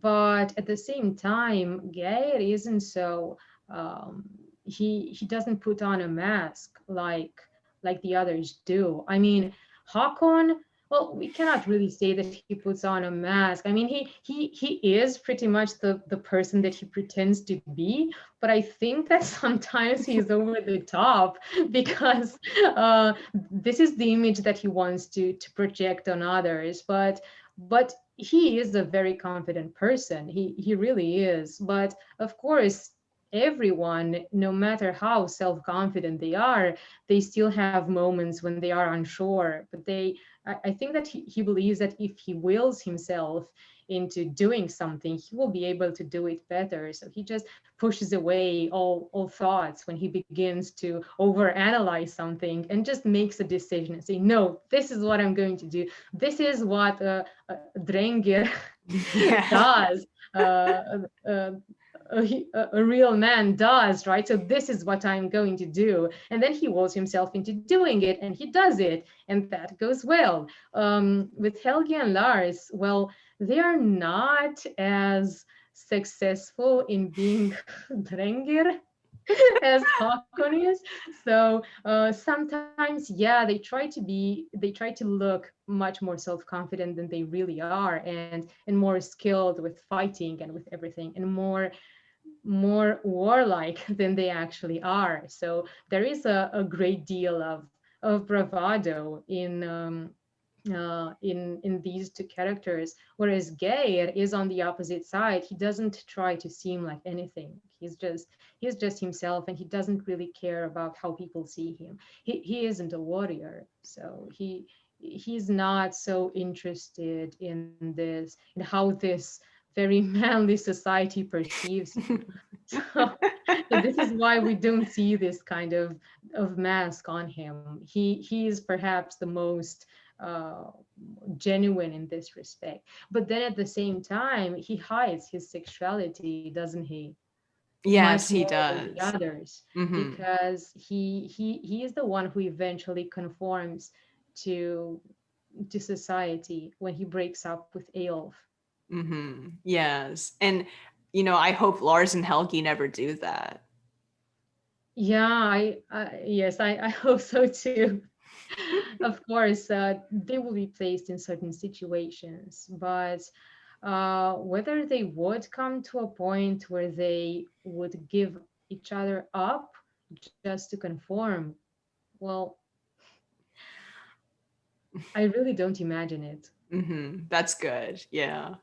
but at the same time, Geir isn't so. Um, he doesn't put on a mask like like the others do. I mean, Hakon, well, we cannot really say that he puts on a mask. I mean, he is pretty much the person that he pretends to be, but I think that sometimes he's over the top because this is the image that he wants to project on others. But he is a very confident person. He really is. But of course, everyone, no matter how self-confident they are, they still have moments when they are unsure. But I think that he believes that if he wills himself into doing something, he will be able to do it better. So he just pushes away all thoughts when he begins to overanalyze something and just makes a decision and say, no, this is what I'm going to do. This is what Drengir Yeah. does. Uh, uh, a real man does, right? So this is what I'm going to do. And then he wills himself into doing it, and he does it, and that goes well. With Helgi and Lars, well, they are not as successful in being Drengir as Hakon is. So sometimes, yeah, they try to look much more self-confident than they really are, and more skilled with fighting and with everything, and more warlike than they actually are. So there is a great deal of bravado in these two characters, whereas Geir is on the opposite side. He doesn't try to seem like anything. He's just himself, and he doesn't really care about how people see him. He isn't a warrior, so he's not so interested in this, in how this very manly society perceives him. So, so this is why we don't see this kind of mask on him. He is perhaps the most uh, genuine in this respect. But then at the same time, he hides his sexuality, doesn't he? Much Yes, he more than the does. others, Hmm. because he is the one who eventually conforms to to society when he breaks up with Eyolf. Yes. And, I hope Lars and Helgi never do that. Yeah, yes, I hope so too. Of course, they will be placed in certain situations, but whether they would come to a point where they would give each other up just to conform, well, I really don't imagine it. That's good. Yeah.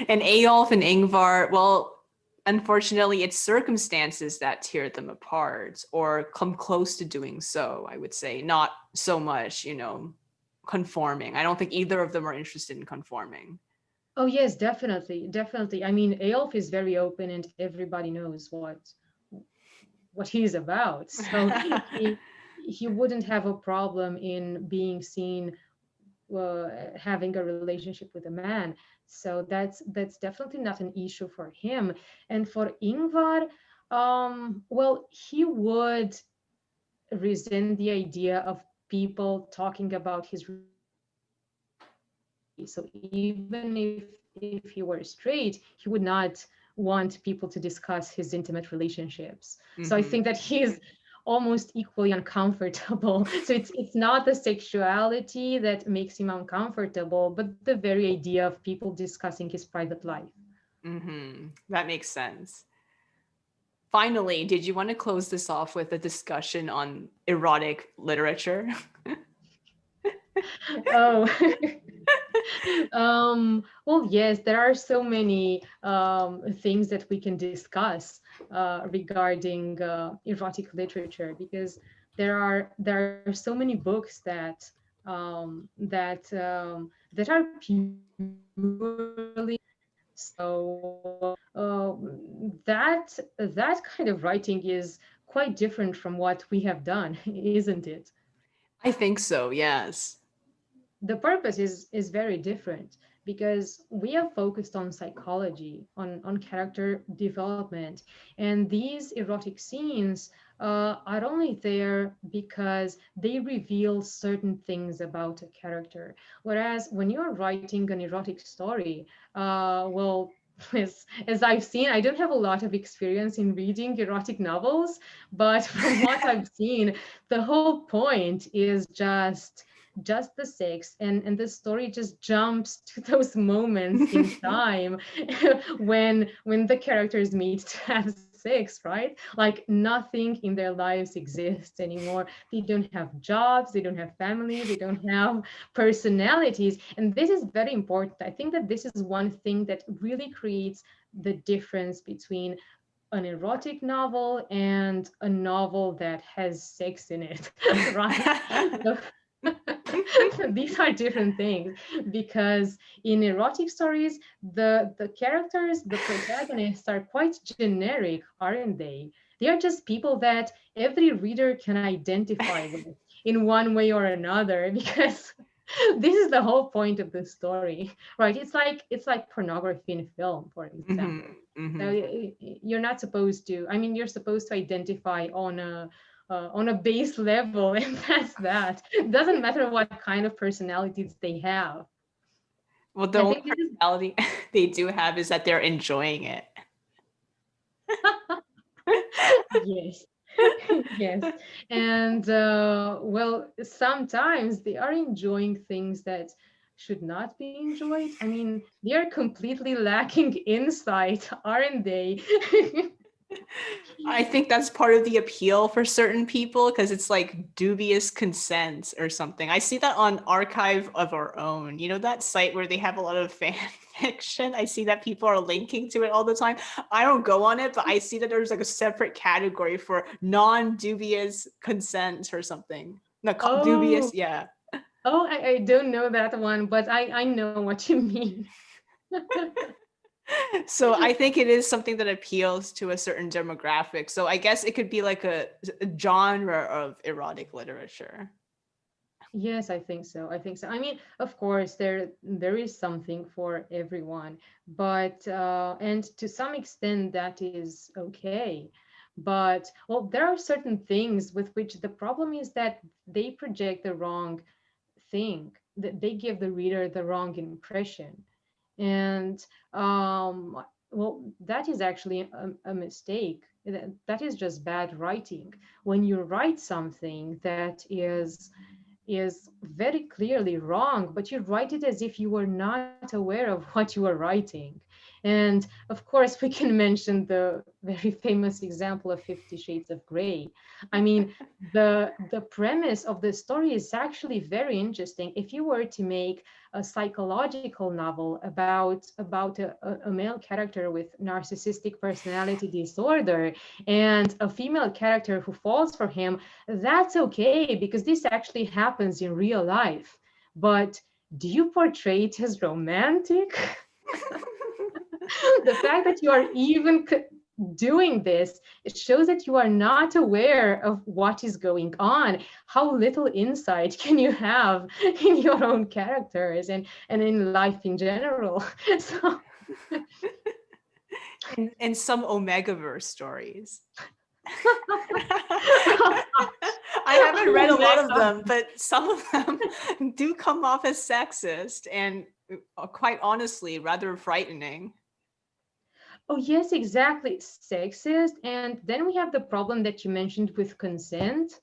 And Eyolf and Ingvar, well, unfortunately, it's circumstances that tear them apart or come close to doing so, I would say. Not so much, conforming. I don't think either of them are interested in conforming. Oh yes, definitely, definitely. I mean, Eyolf is very open, and everybody knows what he's about. So he wouldn't have a problem in being seen having a relationship with a man. So that's definitely not an issue for him. And for Ingvar, well, he would resent the idea of people talking about his relationship with anybody. So even if he were straight, he would not want people to discuss his intimate relationships. So I think Hmm. that he's almost equally uncomfortable. So it's not the sexuality that makes him uncomfortable, but the very idea of people discussing his private life. That makes sense. Finally, did you want to close this off with a discussion on erotic literature? Oh, well, yes, there are so many things that we can discuss regarding erotic literature, because there are so many books that are purely so that kind of writing is quite different from what we have done, isn't it? I think so, yes. The purpose is very different, because we have focused on psychology, on character development, and these erotic scenes are only there because they reveal certain things about a character. Whereas when you're writing an erotic story, well, as I've seen, I don't have a lot of experience in reading erotic novels, but from what I've seen, the whole point is just the sex, and the story just jumps to those moments in time when the characters meet to have sex, right? Like nothing in their lives exists anymore. They don't have jobs, they don't have families, they don't have personalities. And this is very important. I think that this is one thing that really creates the difference between an erotic novel and a novel that has sex in it, right? These are different things, because in erotic stories, the characters, the protagonists are quite generic, aren't they? They are just people that every reader can identify with in one way or another, because this is the whole point of the story, right? It's like pornography in film, for example. So you're not supposed to, I mean, you're supposed to identify on a base level, and that's that. It doesn't matter what kind of personalities they have. Well, the I only think this is personality they do have is that they're enjoying it. yes. Yes. And well, sometimes they are enjoying things that should not be enjoyed. I mean, they are completely lacking insight, aren't they? I think that's part of the appeal for certain people because it's like dubious consent or something. I see that on Archive of Our Own. You know that site where they have a lot of fan fiction? I see that people are linking to it all the time. I don't go on it, but I see that there's like a separate category for non-dubious consent or something. No, Oh, dubious, yeah. oh, I don't know that one, but I know what you mean. So I think it is something that appeals to a certain demographic. So I guess it could be like a genre of erotic literature. Yes, I think so. I think so. I mean, of course, there is something for everyone, but and to some extent that is okay. But well, there are certain things with which the problem is that they project the wrong thing, that they give the reader the wrong impression. And well, that is actually a mistake. That is just bad writing. When you write something that is very clearly wrong, but you write it as if you were not aware of what you are writing. And of course, we can mention the very famous example of 50 Shades of Grey. I mean, the premise of the story is actually very interesting. If you were to make a psychological novel about a male character with narcissistic personality disorder and a female character who falls for him, that's okay because this actually happens in real life. But do you portray it as romantic? The fact that you are even doing this, it shows that you are not aware of what is going on. How little insight can you have in your own characters and in life in general? So And some Omegaverse stories. I haven't read a lot of them, but some of them do come off as sexist and quite honestly rather frightening. oh, yes, exactly. Sexist. And then we have the problem that you mentioned with consent.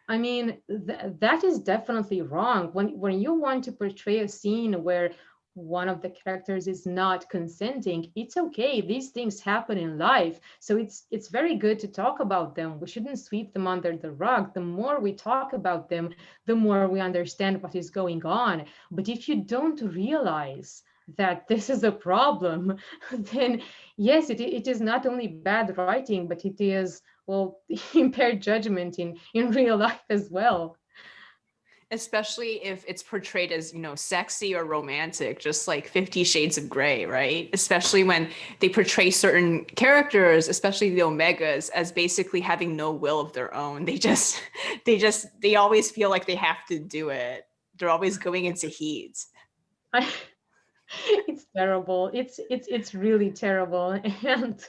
I mean, that is definitely wrong. When you want to portray a scene where one of the characters is not consenting, it's okay. These things happen in life. So it's very good to talk about them. We shouldn't sweep them under the rug. The more we talk about them, the more we understand what is going on. But if you don't realize that this is a problem, then yes, it is not only bad writing, but it is, well, impaired judgment in real life as well. Especially if it's portrayed as, sexy or romantic, just like 50 Shades of Grey, right? Especially when they portray certain characters, especially the Omegas, as basically having no will of their own. They always feel like they have to do it. They're always going into heat. I, it's terrible. It's really terrible. And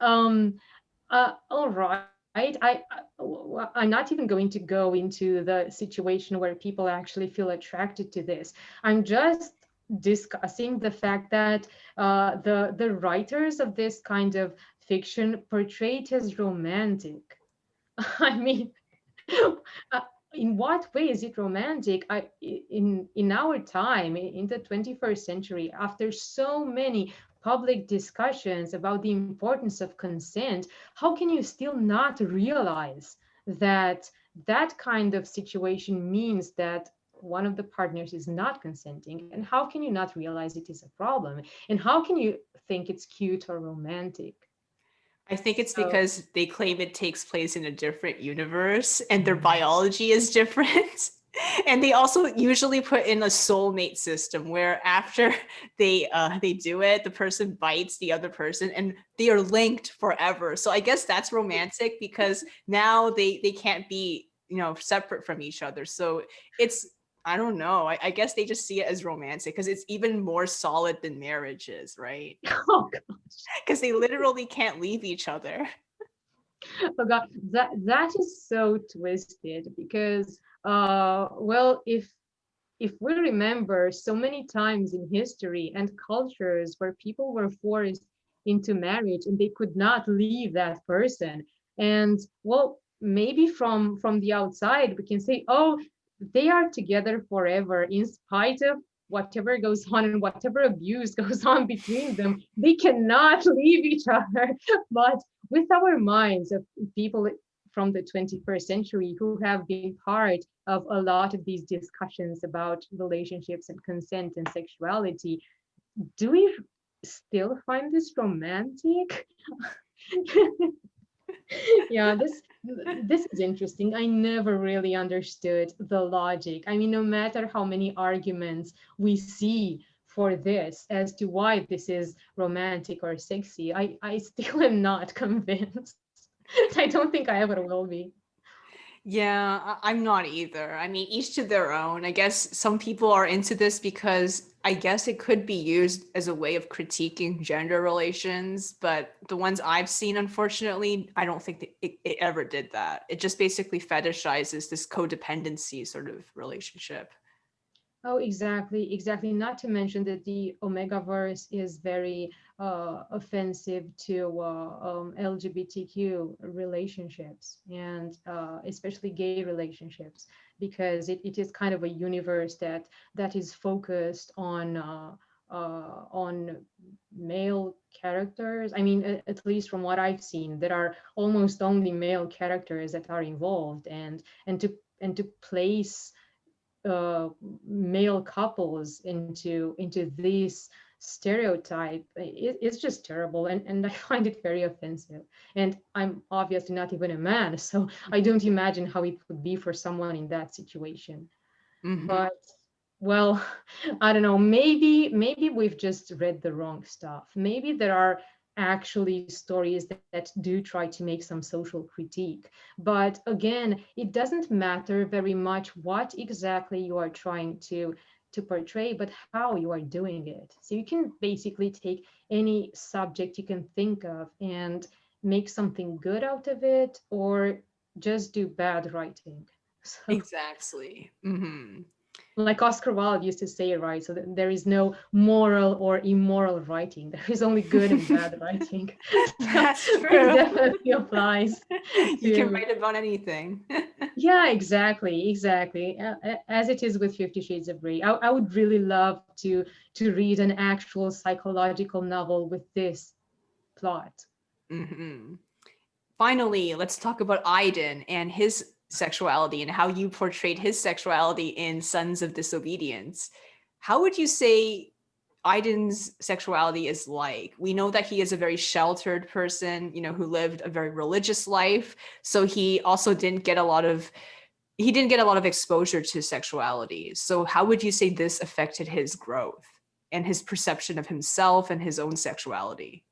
um all right. I'm not even going to go into the situation where people actually feel attracted to this. I'm just discussing the fact that the writers of this kind of fiction portray it as romantic. I mean, uh, in what way is it romantic? In our time, in the 21st century, after so many public discussions about the importance of consent, how can you still not realize that that kind of situation means that one of the partners is not consenting? And how can you not realize it is a problem? And how can you think it's cute or romantic? I think it's So, because they claim it takes place in a different universe and their biology is different. And they also usually put in a soulmate system where after they do it, the person bites the other person and they are linked forever. So I guess that's romantic because now they can't be, you know, separate from each other. So it's, I don't know. I guess they just see it as romantic because it's even more solid than marriage is, right? oh Because they literally can't leave each other. oh God, that is so twisted because well, if we remember so many times in history and cultures where people were forced into marriage and they could not leave that person, and well, maybe from the outside we can say, oh, they are together forever in spite of whatever goes on and whatever abuse goes on between them, they cannot leave each other. But with our minds of people from the 21st century who have been part of a lot of these discussions about relationships and consent and sexuality, do we still find this romantic? Yeah, this is interesting. I never really understood the logic. I mean, no matter how many arguments we see for this as to why this is romantic or sexy, I still am not convinced. I don't think I ever will be. Yeah, I'm not either. I mean, each to their own. I guess some people are into this because I guess it could be used as a way of critiquing gender relations, but the ones I've seen, unfortunately, I don't think that it ever did that. It just basically fetishizes this codependency sort of relationship. Oh, exactly, exactly. Not to mention that the Omegaverse is very offensive to LGBTQ relationships and especially gay relationships, because it is kind of a universe that is focused on male characters. I mean, at least from what I've seen, there are almost only male characters that are involved, and to place uh, male couples into this stereotype, it's just terrible, and I find it very offensive. And I'm obviously not even a man, so I don't imagine how it would be for someone in that situation. Hmm. But well, I don't know, maybe we've just read the wrong stuff. Maybe there are actually stories that do try to make some social critique, but again, it doesn't matter very much what exactly you are trying to portray, but how you are doing it. So you can basically take any subject you can think of and make something good out of it, or just do bad writing. So Exactly. Hmm. like Oscar Wilde used to say, right? So there is no moral or immoral writing. There is only good and bad writing. So That's this true. definitely applies You can to, write about anything. yeah, exactly, exactly. As it is with 50 Shades of Grey. I would really love to read an actual psychological novel with this plot. Hmm. Finally, let's talk about Aiden and his sexuality and how you portrayed his sexuality in Sons of Disobedience. How would you say Aiden's sexuality is like? We know that he is a very sheltered person, you know, who lived a very religious life. So he also didn't get a lot of exposure to sexuality. So how would you say this affected his growth and his perception of himself and his own sexuality?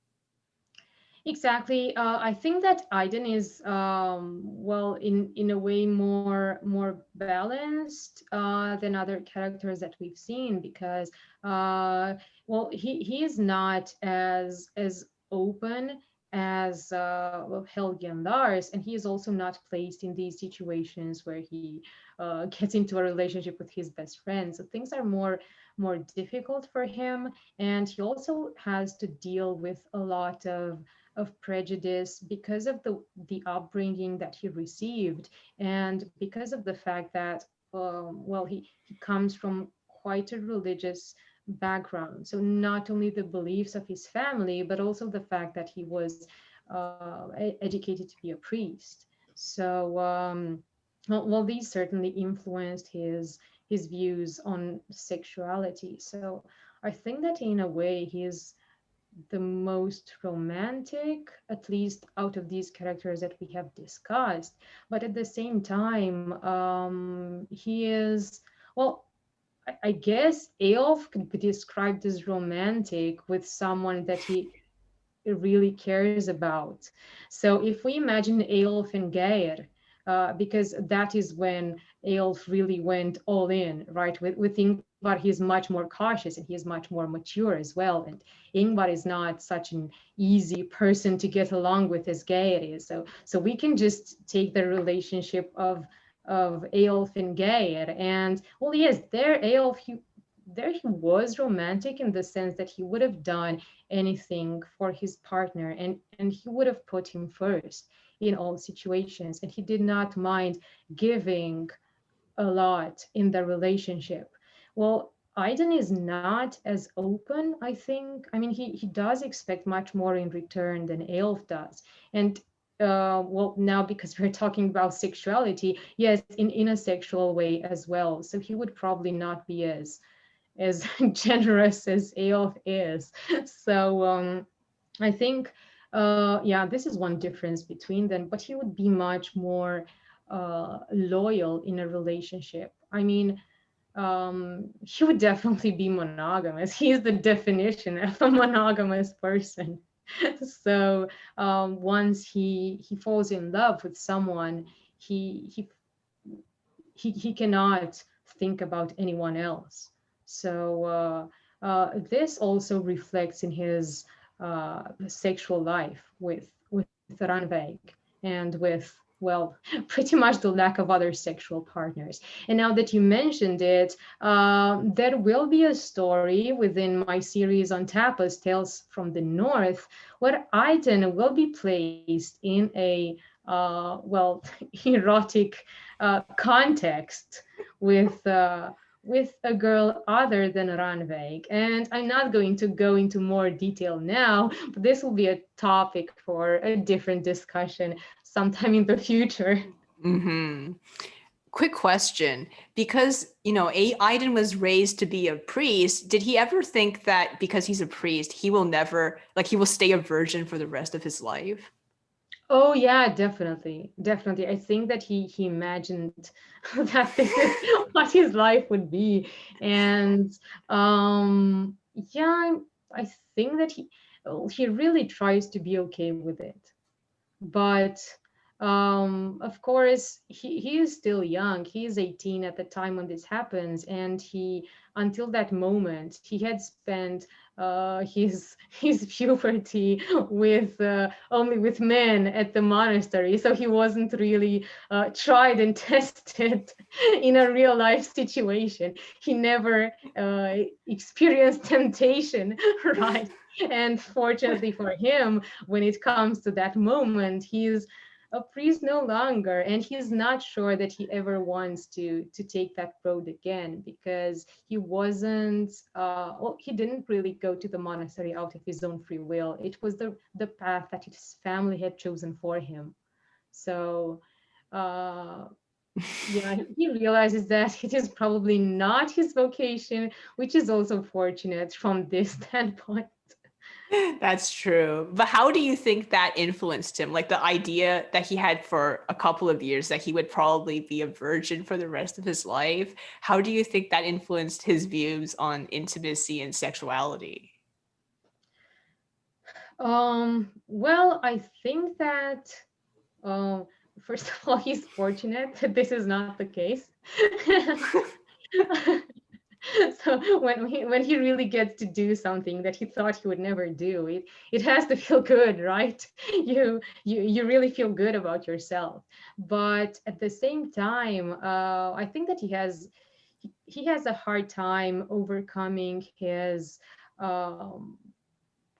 Exactly. I think that Aiden is well, in a way more balanced than other characters that we've seen, because well, he is not as open as well, Helge and Lars, and he is also not placed in these situations where he gets into a relationship with his best friend. So things are more difficult for him, and he also has to deal with a lot of prejudice because of the upbringing that he received, and because of the fact that well, he comes from quite a religious background. So not only the beliefs of his family, but also the fact that he was educated to be a priest. So well, these certainly influenced his views on sexuality. So I think that in a way he's the most romantic, at least out of these characters that we have discussed. But at the same time, he is, well, I guess Eyolf could be described as romantic with someone that he really cares about. So if we imagine Eyolf and Geirr, because that is when Eyolf really went all in, right? With Ingvar, he's much more cautious and he's much more mature as well. And Ingvar is not such an easy person to get along with as Geirr is. So we can just take the relationship of Eyolf and Geirr, and well, yes, there he was romantic in the sense that he would have done anything for his partner, and he would have put him first in all situations, and he did not mind giving a lot in the relationship. Well, Aiden is not as open, I think. I mean, he does expect much more in return than Eyolf does. And well, now because we're talking about sexuality, yes, in a sexual way as well. So he would probably not be as generous as Eyolf is. So I think, yeah, this is one difference between them, but he would be much more loyal in a relationship. I mean, he would definitely be monogamous. He is the definition of a monogamous person. So once he falls in love with someone, he he he cannot think about anyone else. So this also reflects in his sexual life with Ranveig and with, well, pretty much the lack of other sexual partners. And now that you mentioned it, there will be a story within my series on Tapas, Tales from the North, where Aiden will be placed in a well, erotic context with a girl other than Ranveig. And I'm not going to go into more detail now, but this will be a topic for a different discussion sometime in the future. Mm-hmm. Quick question, because Aiden was raised to be a priest, did he ever think that because he's a priest he will never, like, he will stay a virgin for the rest of his life? Oh yeah, definitely, definitely. I think that he imagined that this is what his life would be, and yeah, I think that he really tries to be okay with it. But of course, he is still young. He is 18 at the time when this happens, and he, until that moment, he had spent his puberty with only with men at the monastery, so he wasn't really tried and tested in a real life situation. He never experienced temptation, right? And fortunately for him, when it comes to that moment, he's a priest no longer, and he's not sure that he ever wants to take that road again, because he wasn't well, he didn't really go to the monastery out of his own free will. It was the path that his family had chosen for him. So uh yeah, he realizes that it is probably not his vocation, which is also fortunate from this standpoint. That's true. But how do you think that influenced him? Like, the idea that he had for a couple of years that he would probably be a virgin for the rest of his life. How do you think that influenced his views on intimacy and sexuality? Well, I think that um, first of all, he's fortunate that this is not the case. So when he really gets to do something that he thought he would never do, it has to feel good, right? You really feel good about yourself. But at the same time, I think that he has a hard time overcoming his um,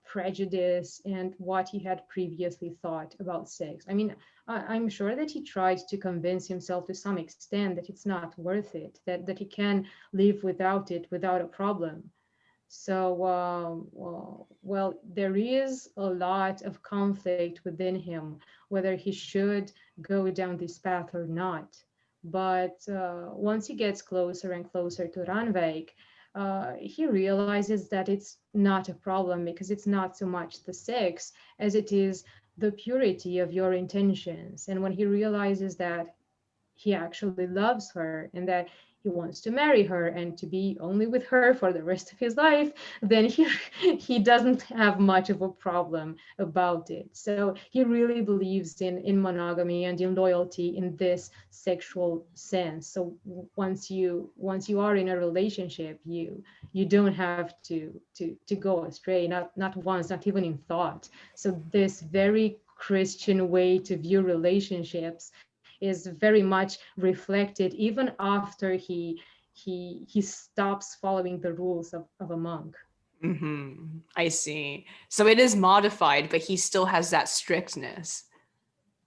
prejudice and what he had previously thought about sex. I mean, I'm sure that he tried to convince himself to some extent that it's not worth it, that he can live without it without a problem. So, well, there is a lot of conflict within him, whether he should go down this path or not. But once he gets closer and closer to Ranveig, he realizes that it's not a problem because it's not so much the sex as it is the purity of your intentions. And when he realizes that he actually loves her and that he wants to marry her and to be only with her for the rest of his life, then he doesn't have much of a problem about it. So he really believes in monogamy and in loyalty in this sexual sense. So once you are in a relationship, you don't have to go astray, not once, not even in thought. So this very Christian way to view relationships is very much reflected even after he stops following the rules of a monk. I see. So it is modified, but he still has that strictness.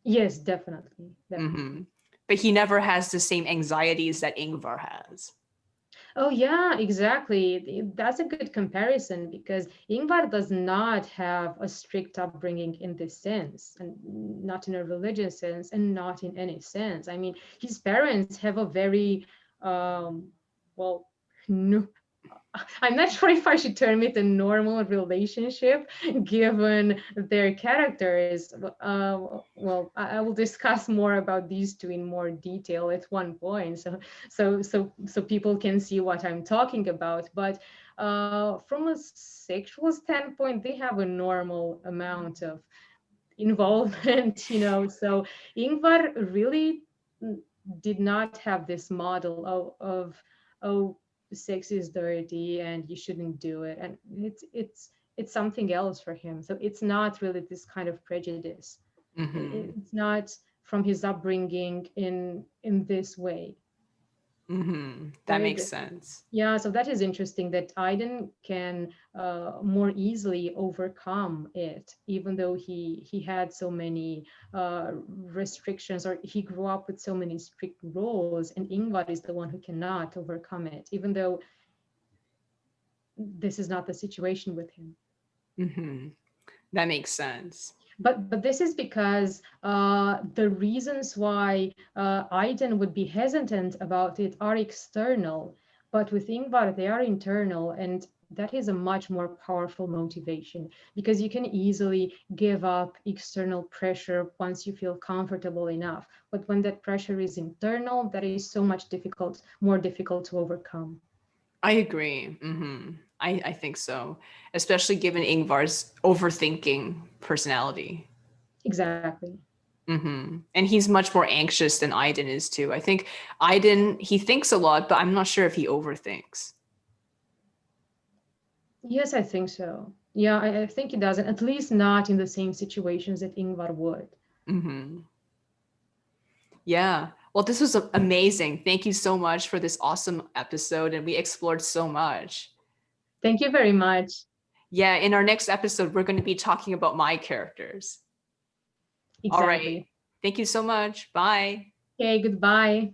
Yes, definitely, hmm definitely. But he never has the same anxieties that Ingvar has. Oh yeah, exactly. That's a good comparison because Ingvar does not have a strict upbringing in this sense, and not in a religious sense, and not in any sense. I mean, his parents have a very well, no, I'm not sure if I should term it a normal relationship given their characters. I will discuss more about these two in more detail at one point, so people can see what I'm talking about. But from a sexual standpoint, they have a normal amount of involvement, So Ingvar really did not have this model of oh, sex is dirty and you shouldn't do it, and it's something else for him. So it's not really this kind of prejudice. hmm It's not from his upbringing in this way. So That makes sense. yeah, so that is interesting that Aiden can more easily overcome it, even though he had so many restrictions, or he grew up with so many strict rules, and Ingvar is the one who cannot overcome it, even though this is not the situation with him. hmm That makes sense. But this is because the reasons why Aiden would be hesitant about it are external, but with Ingvar they are internal, and that is a much more powerful motivation because you can easily give up external pressure once you feel comfortable enough. But when that pressure is internal, that is so much more difficult to overcome. I agree. I think so, especially given Ingvar's overthinking personality. Exactly. And he's much more anxious than Aiden is too. I think Aiden, he thinks a lot, but I'm not sure if he overthinks. Yes, I think so. Yeah, I think it doesn't, at least not in the same situations that Ingvar would. hmm Yeah. Well, this was amazing. Thank you so much for this awesome episode, and we explored so much. Thank you very much. Yeah, in our next episode, we're going to be talking about my characters. All right. Exactly. Thank you so much. Bye. Okay, goodbye.